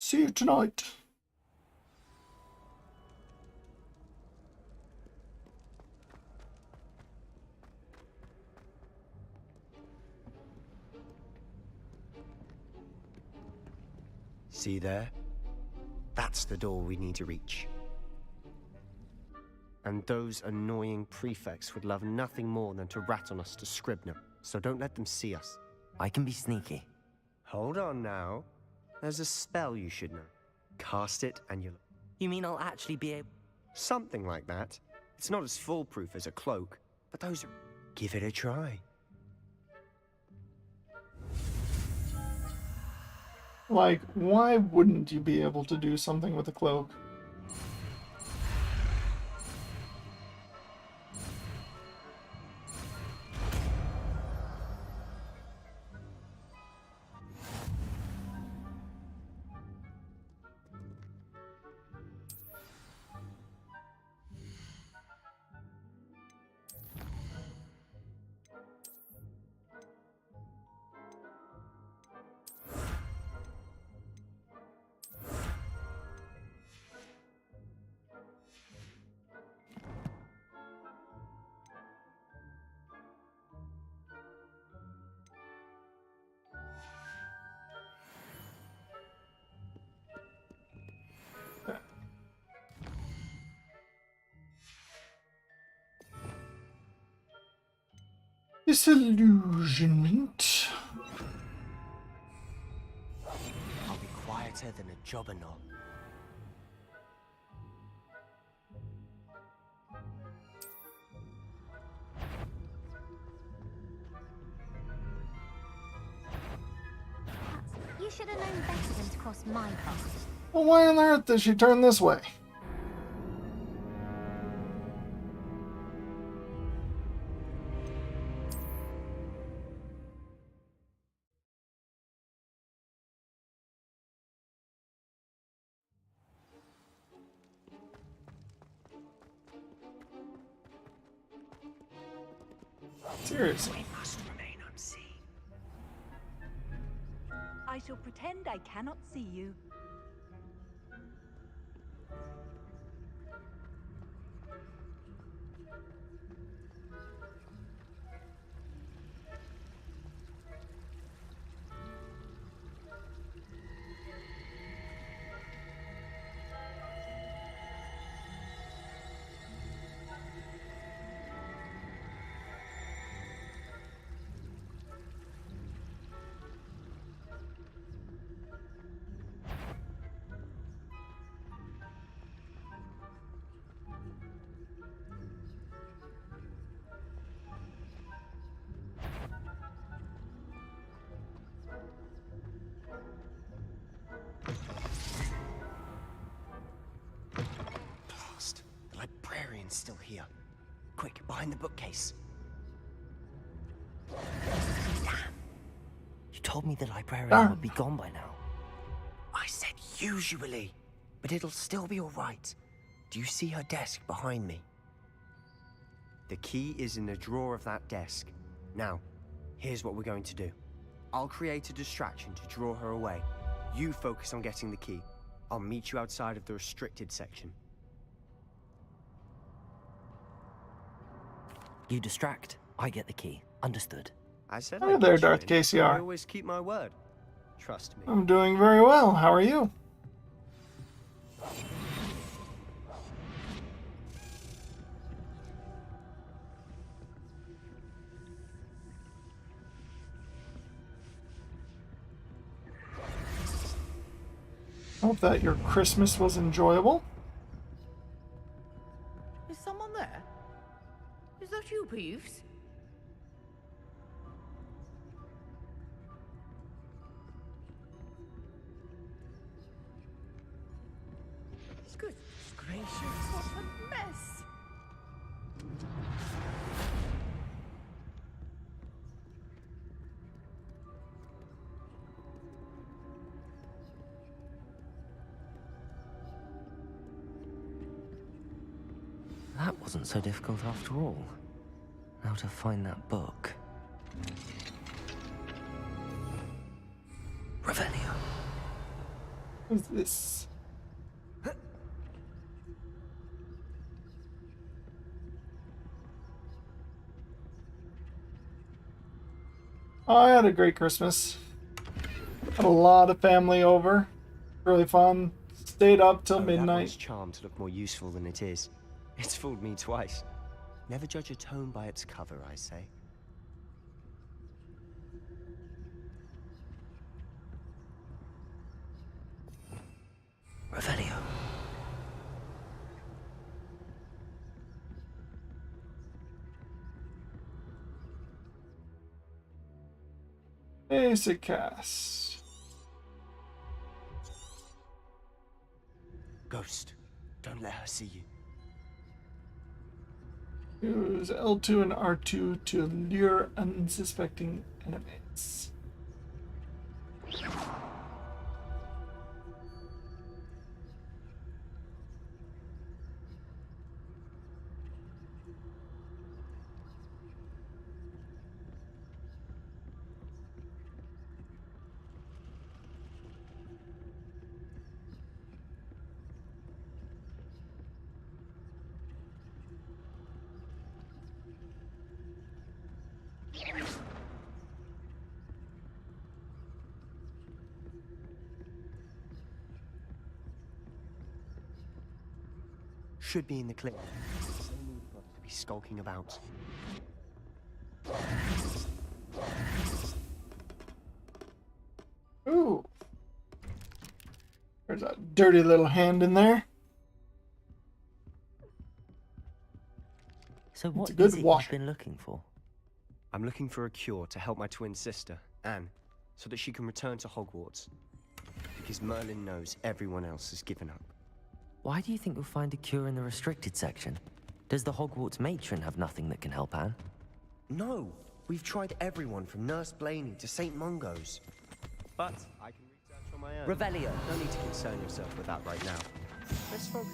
See you tonight.
See there? That's the door we need to reach. And those annoying prefects would love nothing more than to rat on us to Scribner, so don't let them see us.
I can be sneaky.
Hold on now. There's a spell you should know. Cast it and you'll...
You mean I'll actually be able...
Something like that. It's not as foolproof as a cloak, but those are... Give it a try.
Like, why wouldn't you be able to do something with a cloak? Disillusionment.
I'll be quieter than a jobberknoll.
You should have known better than to cross my path.
Well, why on earth did she turn this way? Seriously.
We must remain unseen. I shall pretend I cannot see you.
here. Quick, behind the bookcase.
Damn. You told me the librarian
Darn.
would be gone by now.
I said usually, but it'll still be all right. Do you see her desk behind me? The key is in the drawer of that desk. Now, here's what we're going to do. I'll create a distraction to draw her away. You focus on getting the key. I'll meet you outside of the restricted section.
You distract, I get the key. Understood.
I said
Hi
I'd
there,
get you
Darth
in.
KCR.
I always keep my word. Trust me.
I'm doing very well. How are you? Hope that your Christmas was enjoyable.
Is someone there? Is that you, Peeves? Good gracious, what a mess!
That wasn't so difficult after all. Now to find that book. Revelio.
What's this? I had a great Christmas. Had a lot of family over. Really fun. Stayed up till
That
midnight.
one's charmed to look more useful than it is. It's fooled me twice. Never judge a tome by its cover, I say.
Revelio.
Basic cast.
Ghost, don't let her see you.
Use L2 and R2 to lure unsuspecting enemies.
Should be in the clear. No need for us to be skulking about.
Ooh. There's a dirty little hand in there.
So what
a good
is it
wash.
you've been looking for?
I'm looking for a cure to help my twin sister, Anne, so that she can return to Hogwarts. Because Merlin knows everyone else has given up.
Why do you think you'll find a cure in the restricted section? Does the Hogwarts matron have nothing that can help Anne?
No! We've tried everyone from Nurse Blaney to St. Mungo's. But I can research on my own.
Revelio.
No need to concern yourself with that right now. Let's focus.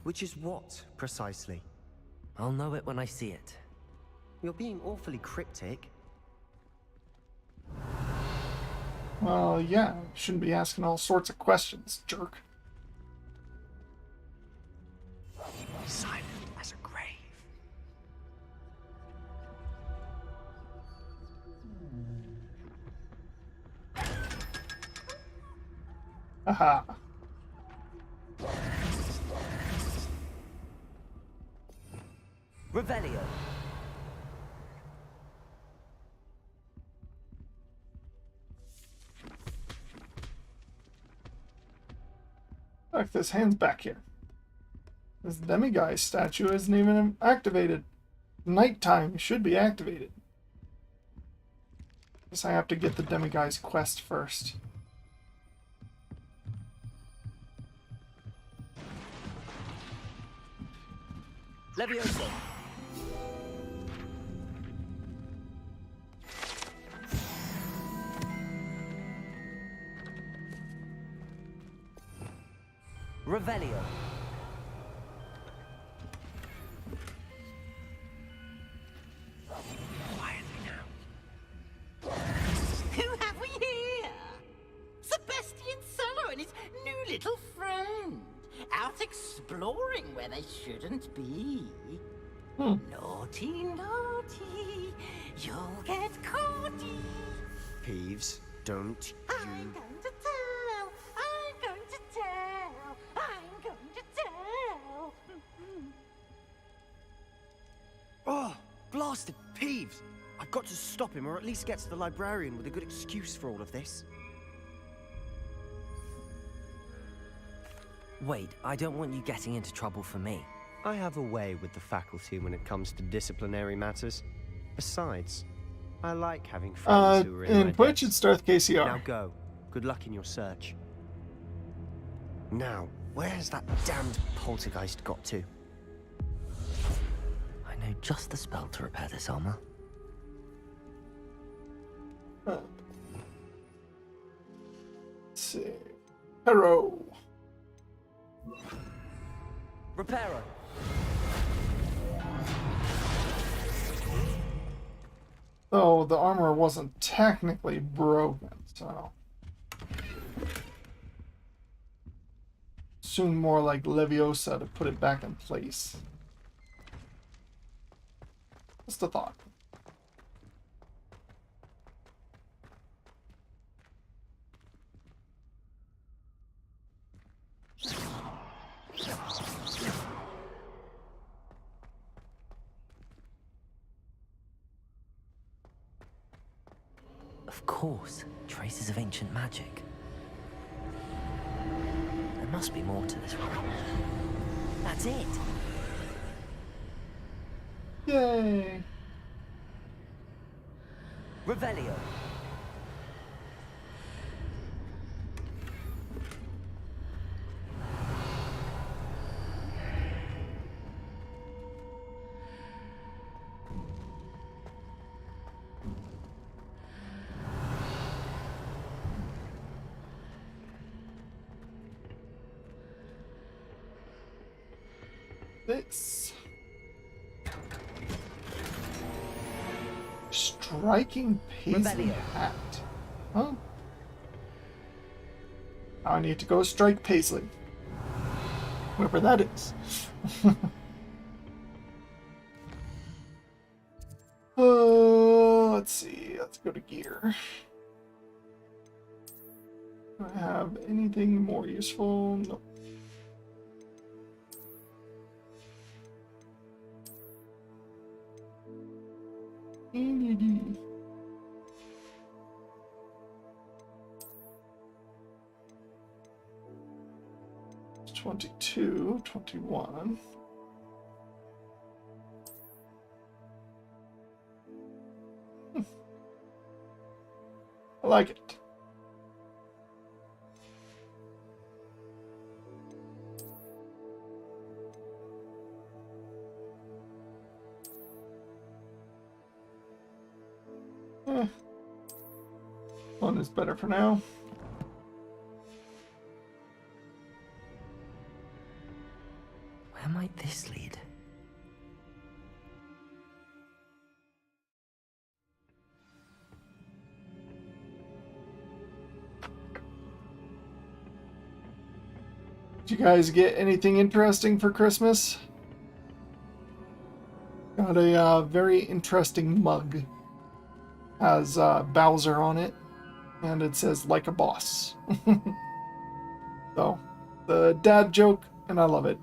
Which is what, precisely?
I'll know it when I see it.
You're being awfully cryptic.
Well, yeah, shouldn't be asking all sorts of questions, jerk.
Silent as a grave.
Haha.
Revelio.
Look, this hand's back here. This demiguise statue isn't even activated. Nighttime should be activated. Guess I have to get the demiguise quest first.
Levioso. Revelio.
Who have we here? Sebastian Solo and his new little friend. Out exploring where they shouldn't be. Naughty, naughty. You'll get caughty.
Peeves, don't
I'm going to tell. I'm going to tell. I'm going to tell.
Oh, blasted Peeves! I've got to stop him, or at least get to the librarian with a good excuse for all of this.
Wait, I don't want you getting into trouble for me.
I have a way with the faculty when it comes to disciplinary matters. Besides, I like having friends who are in my
Input
debt.
should start the KCR.
Now go. Good luck in your search. Now, where has that damned poltergeist got to?
I know just the spell to repair this armor.
Let's see. Hero.
Reparo.
Though the armor wasn't technically broken, so. Soon more like Leviosa to put it back in place. Just a thought.
Of course, traces of ancient magic. There must be more to this room. That's it!
Yay!
Revelio.
This. Striking Paisley hat. Huh? I need to go strike Paisley. Whoever that is. Let's see. Let's go to gear. Do I have anything more useful? Nope. It's 22, 21. I like it. One is better for now.
Where might this lead?
Did you guys get anything interesting for Christmas? Got a very interesting mug. Has Bowser on it, and it says "like a boss." So, the dad joke, and I love it.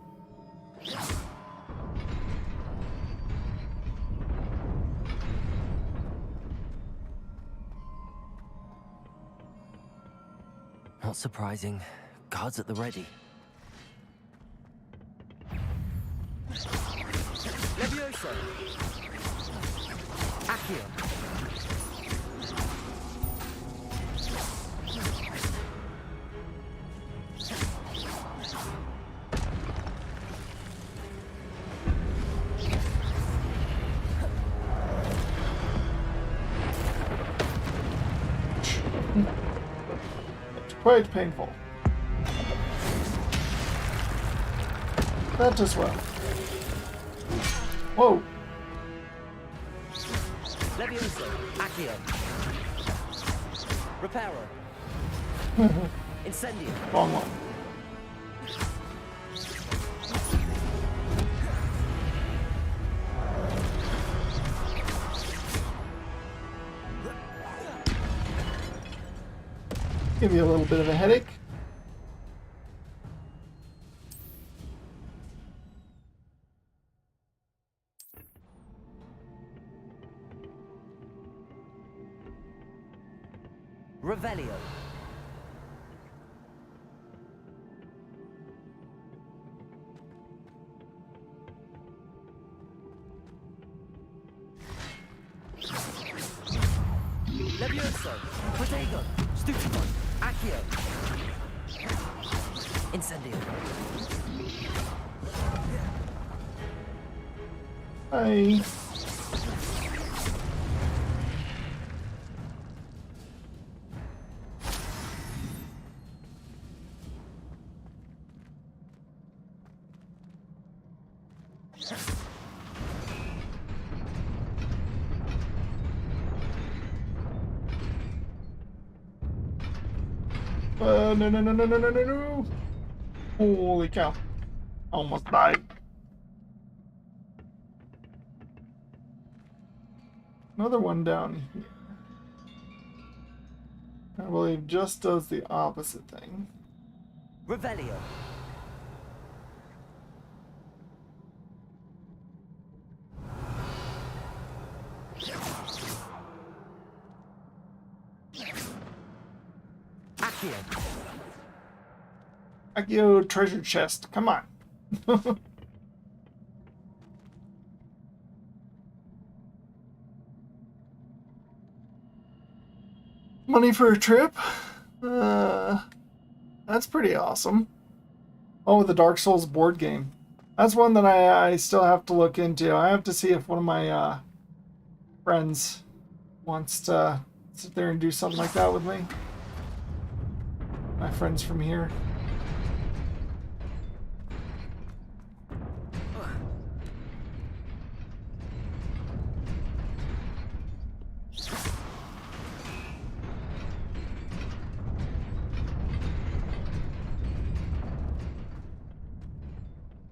Not surprising. Guards at the ready.
Levioso! Accio!
Quite painful. That as well. Whoa.
Levioso, Accio. Reparo. Incendio.
Wrong one. Give you a little bit of a headache.
Revelio. Levioso, Protego, Stupefy, Accio. Incendio.
Hi. No, no, no, no, no, no, no, no. Holy cow. Almost died. Another one down here. I believe just does the opposite thing.
Revelio. Accio.
Accio treasure chest. Come on. Money for a trip? That's pretty awesome. Oh, the Dark Souls board game. That's one that I still have to look into. I have to see if one of my friends wants to sit there and do something like that with me. My friends from here.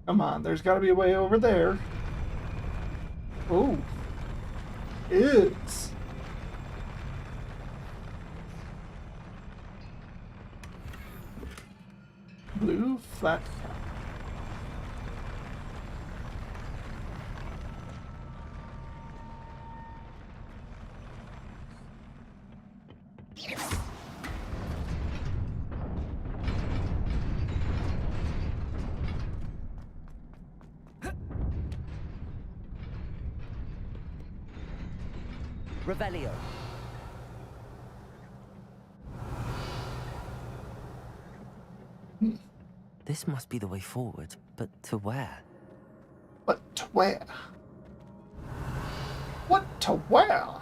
Come on, there's got to be a way over there. Oh. Is. Blue flat.
Revelio. This must be the way forward, but to where?
But to where? What to where?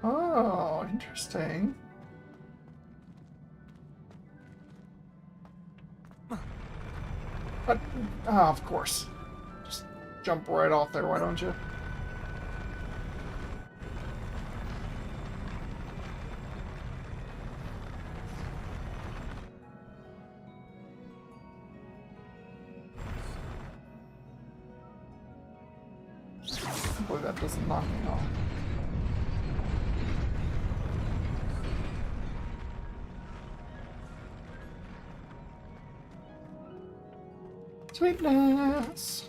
Oh, interesting. But, of course. Just jump right off there, why don't you? Boy, that doesn't knock me off. Sweetness.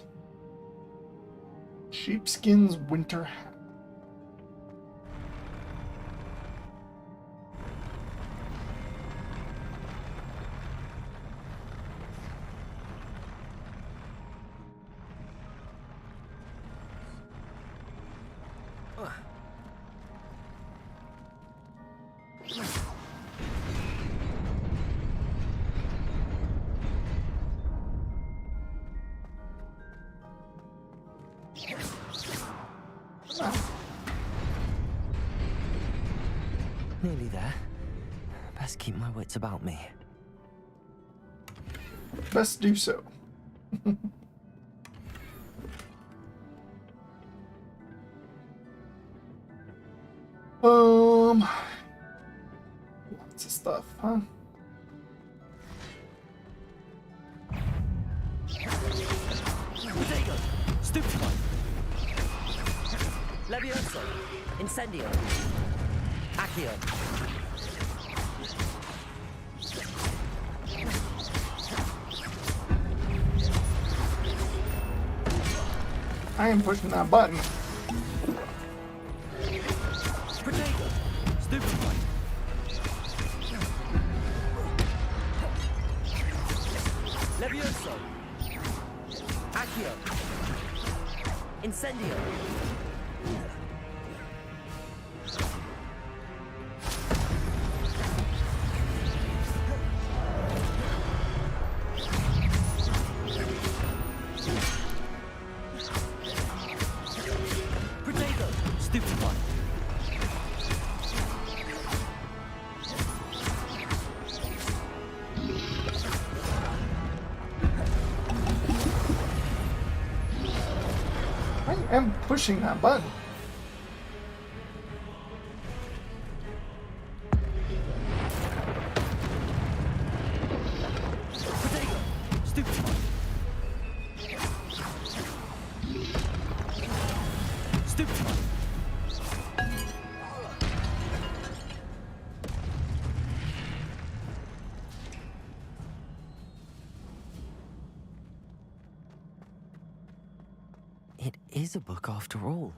Sheepskin's winter hat.
Nearly there. Best keep my wits about me.
Best do so. Lots of stuff, huh?
Protego! Stupefy! Levioso! Incendio! Accio!
I am pushing that button.
Protego! Stupefy! Levioso! Accio! Incendio! Protego! Stupefy!
I am pushing that button.
Protego! Stupefy! Stupefy! It is a book after all.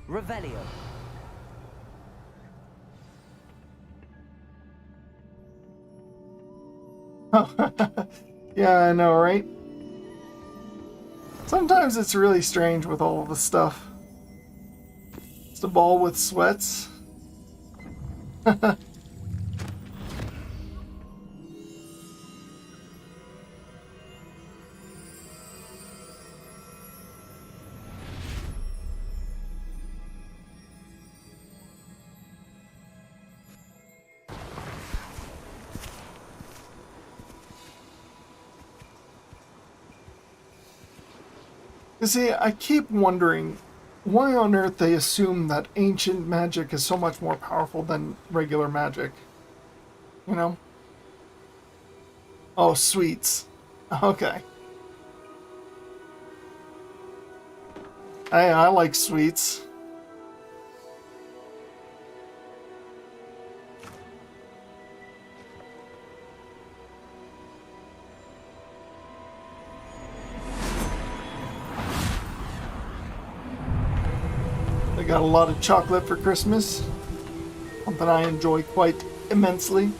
Revelio.
Yeah, I know, right? Sometimes it's really strange with all of the stuff. It's a ball with sweats. You see, I keep wondering why on earth they assume that ancient magic is so much more powerful than regular magic. You know? Oh, sweets. Okay. I like sweets. They got a lot of chocolate for Christmas. Something I enjoy quite immensely.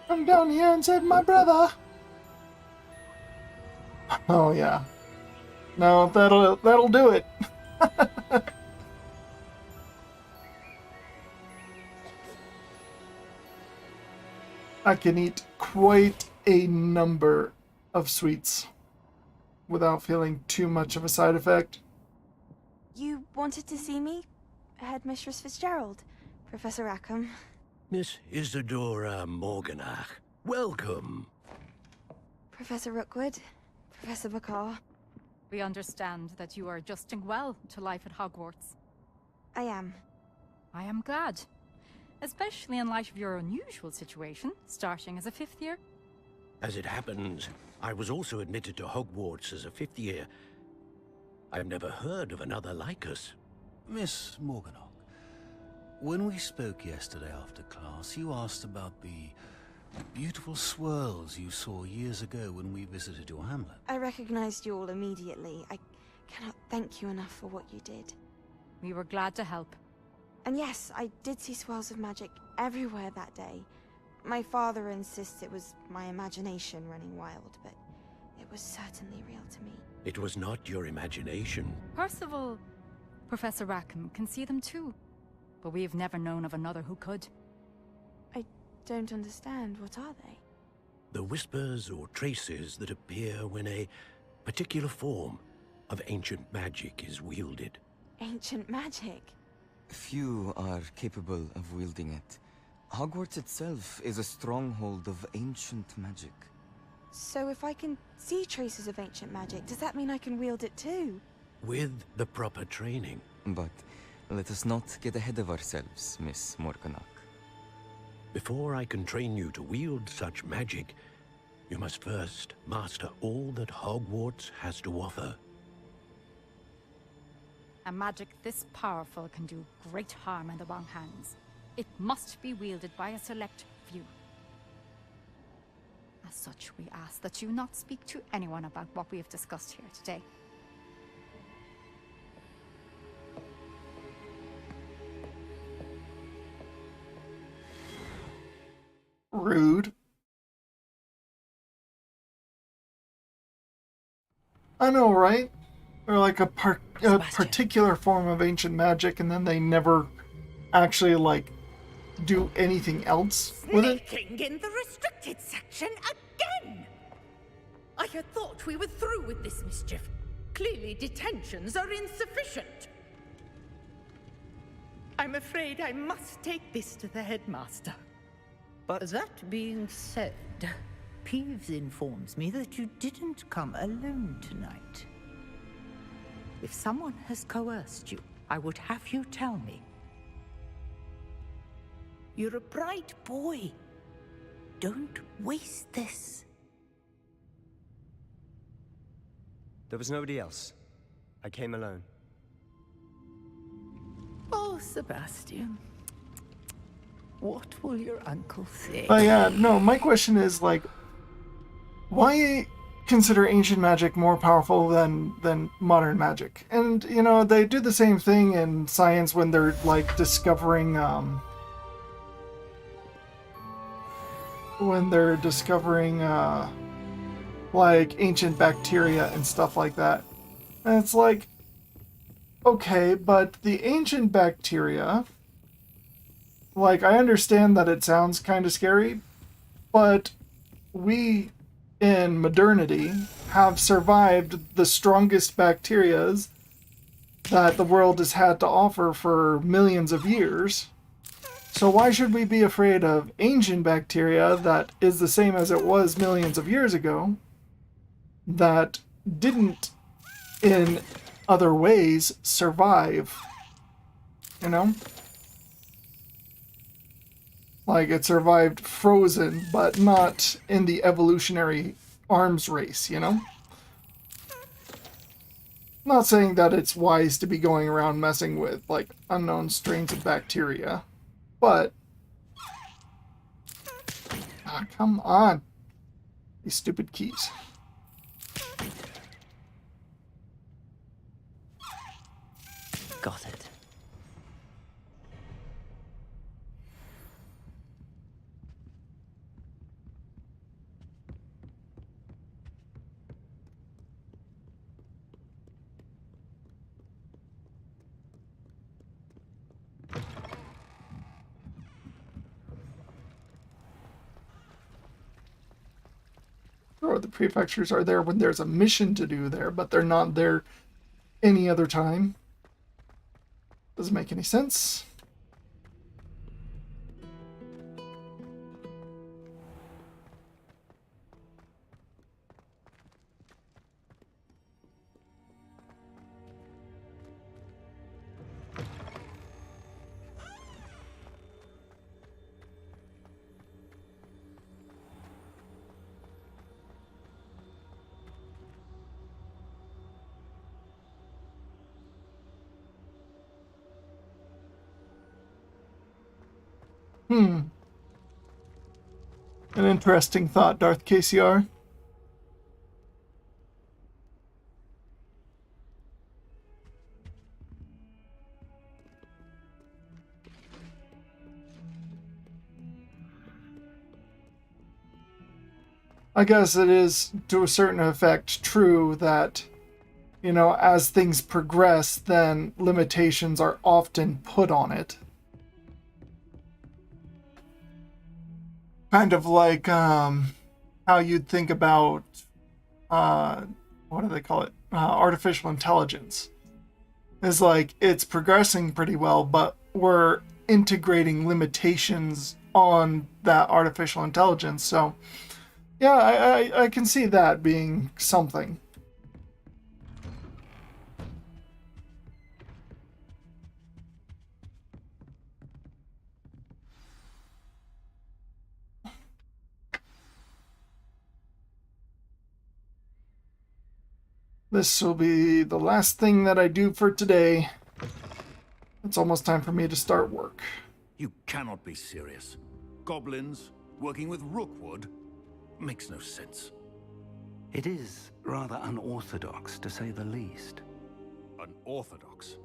Come down here and save my brother. Oh yeah. No, that'll do it. I can eat quite a number of sweets without feeling too much of a side effect.
You wanted to see me? Headmistress Fitzgerald, Professor Rackham.
Miss Isadora Morganach, welcome.
Professor Rookwood, Professor Bakar.
We understand that you are adjusting well to life at Hogwarts.
I am.
I am glad. Especially in light of your unusual situation, starting as a 5th year.
As it happens, I was also admitted to Hogwarts as a 5th year. I've never heard of another like us.
Miss Morganock,
When we spoke yesterday after class, you asked about the beautiful swirls you saw years ago when we visited your hamlet.
I recognized you all immediately. I cannot thank you enough for what you did.
We were glad to help.
And yes, I did see swirls of magic everywhere that day. My father insists it was my imagination running wild, but it was certainly real to me.
It was not your imagination.
Percival, Professor Rackham can see them too. But we have never known of another who could.
I don't understand. What are they?
The whispers or traces that appear when a particular form of ancient magic is wielded.
Ancient magic?
Few are capable of wielding it. Hogwarts itself is a stronghold of ancient magic.
So if I can see traces of ancient magic, does that mean I can wield it too?
With the proper training.
But let us not get ahead of ourselves, Miss Morganach.
Before I can train you to wield such magic, you must first master all that Hogwarts has to offer.
A magic this powerful can do great harm in the wrong hands. It must be wielded by a select few. As such, we ask that you not speak to anyone about what we have discussed here today.
Rude. I know, right? Or like a particular form of ancient magic, and then they never actually, like, do anything else with it.
Sneaking in the restricted section again! I had thought we were through with this mischief. Clearly detentions are insufficient. I'm afraid I must take this to the headmaster.
But that being said, Peeves informs me that you didn't come alone tonight. If someone has coerced you, I would have you tell me. You're a bright boy. Don't waste this.
There was nobody else. I came alone.
Oh, Sebastian. What will your uncle say?
But yeah, no, my question is, like, why consider ancient magic more powerful than modern magic? And, you know, they do the same thing in science when they're, like, discovering, like, ancient bacteria and stuff like that. And it's like, okay, but the ancient bacteria, like, I understand that it sounds kind of scary, but we, in modernity, have survived the strongest bacterias that the world has had to offer for millions of years. So why should we be afraid of ancient bacteria that is the same as it was millions of years ago, that didn't, in other ways, survive? You know? Like, it survived frozen, but not in the evolutionary arms race, you know? Not saying that it's wise to be going around messing with, like, unknown strains of bacteria, but... Ah, come on. These stupid keys.
Got it.
Or the prefectures are there when there's a mission to do there, but they're not there any other time. Doesn't make any sense. An interesting thought, Darth KCR. I guess it is, to a certain effect, true that, you know, as things progress, then limitations are often put on it. Kind of like how you'd think about, what do they call it? Artificial intelligence. It's like, it's progressing pretty well, but we're integrating limitations on that artificial intelligence. So, yeah, I can see that being something. This will be the last thing that I do for today. It's almost time for me to start work.
You cannot be serious. Goblins working with Rookwood makes no sense.
It is rather unorthodox, to say the least.
Unorthodox?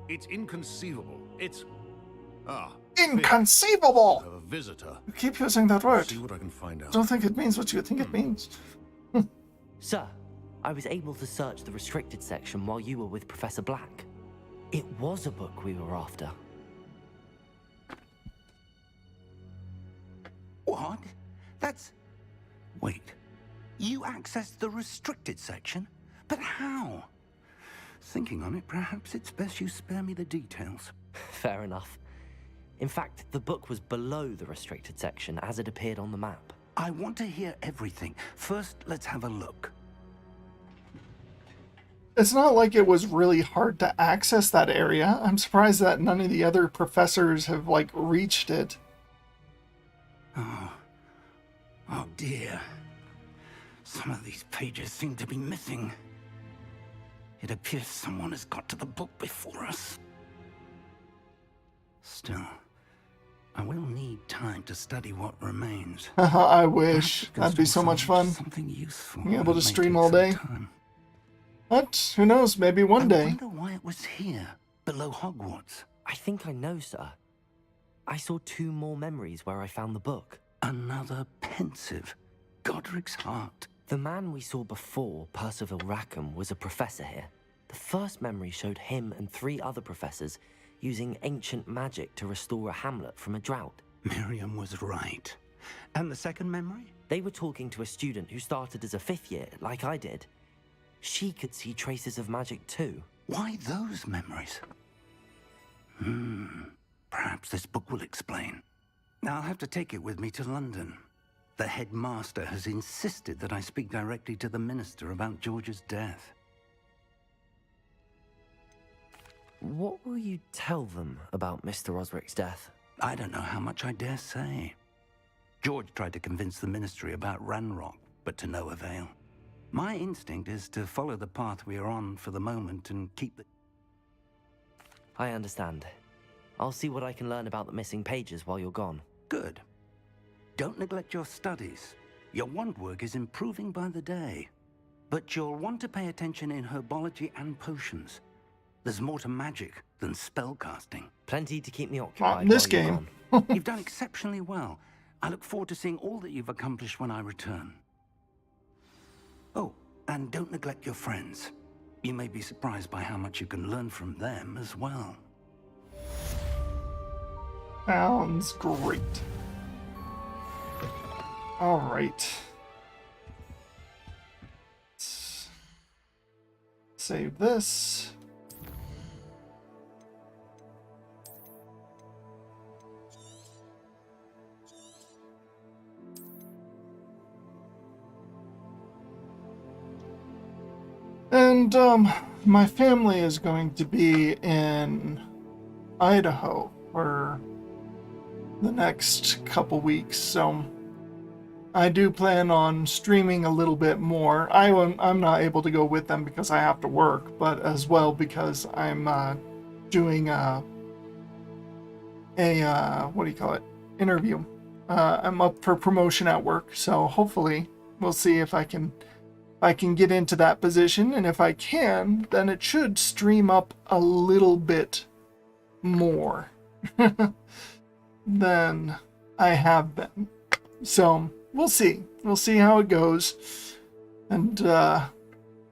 It's inconceivable. It's...
Inconceivable!
I have a visitor.
You keep using that word.
See what I can find out.
Don't think it means what you think it means.
Sir, I was able to search the restricted section while you were with Professor Black. It was a book we were after.
What? That's... Wait. You accessed the restricted section? But how? Thinking on it, perhaps it's best you spare me the details.
Fair enough. In fact, the book was below the restricted section as it appeared on the map.
I want to hear everything. First, let's have a look.
It's not like it was really hard to access that area. I'm surprised that none of the other professors have, like, reached it.
Oh dear. Some of these pages seem to be missing. It appears someone has got to the book before us. Still, I will need time to study what remains.
I wish. That'd be so much fun.
Something useful.
Being able to stream all day. But, who knows, maybe one day.
I wonder why it was here, below Hogwarts.
I think I know, sir. I saw 2 more memories where I found the book.
Another pensive. Godric's heart.
The man we saw before, Percival Rackham, was a professor here. The first memory showed him and 3 other professors using ancient magic to restore a hamlet from a drought.
Miriam was right. And the second memory?
They were talking to a student who started as a 5th year, like I did. She could see traces of magic too.
Why those memories? Perhaps this book will explain. I'll have to take it with me to London. The headmaster has insisted that I speak directly to the minister about George's death.
What will you tell them about Mr. Osric's death?
I don't know how much I dare say. George tried to convince the ministry about Ranrock, but to no avail. My instinct is to follow the path we are on for the moment and keep the...
I understand. I'll see what I can learn about the missing pages while you're gone.
Good. Don't neglect your studies. Your wand work is improving by the day. But you'll want to pay attention in herbology and potions. There's more to magic than spellcasting.
Plenty to keep me occupied
in this
while you're
game.
gone.
You've done exceptionally well. I look forward to seeing all that you've accomplished when I return. Oh, and don't neglect your friends. You may be surprised by how much you can learn from them as well.
Sounds great. All right. Let's save this. And, my family is going to be in Idaho for the next couple weeks, so I do plan on streaming a little bit more. I'm not able to go with them because I have to work, but as well because I'm doing what do you call it? interview. I'm up for promotion at work, so hopefully we'll see if I can get into that position, and if I can, then it should stream up a little bit more than I have been. So we'll see. We'll see how it goes. And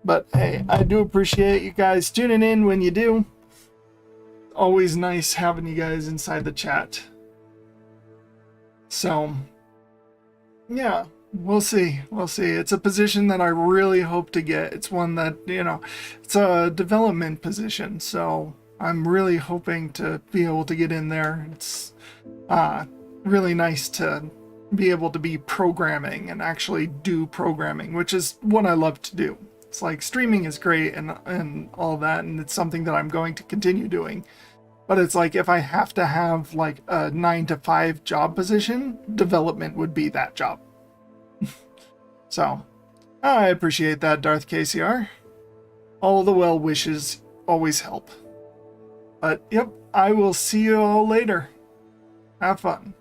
but hey, I do appreciate you guys tuning in when you do. Always nice having you guys inside the chat. So yeah, we'll see. We'll see. It's a position that I really hope to get. It's one that, you know, it's a development position, so I'm really hoping to be able to get in there. It's really nice to be able to be programming and actually do programming, which is what I love to do. It's like streaming is great and all that, and it's something that I'm going to continue doing. But it's like if I have to have like a 9-to-5 job position, development would be that job. So, I appreciate that, Darth KCR. All the well wishes always help. But yep, I will see you all later. Have fun.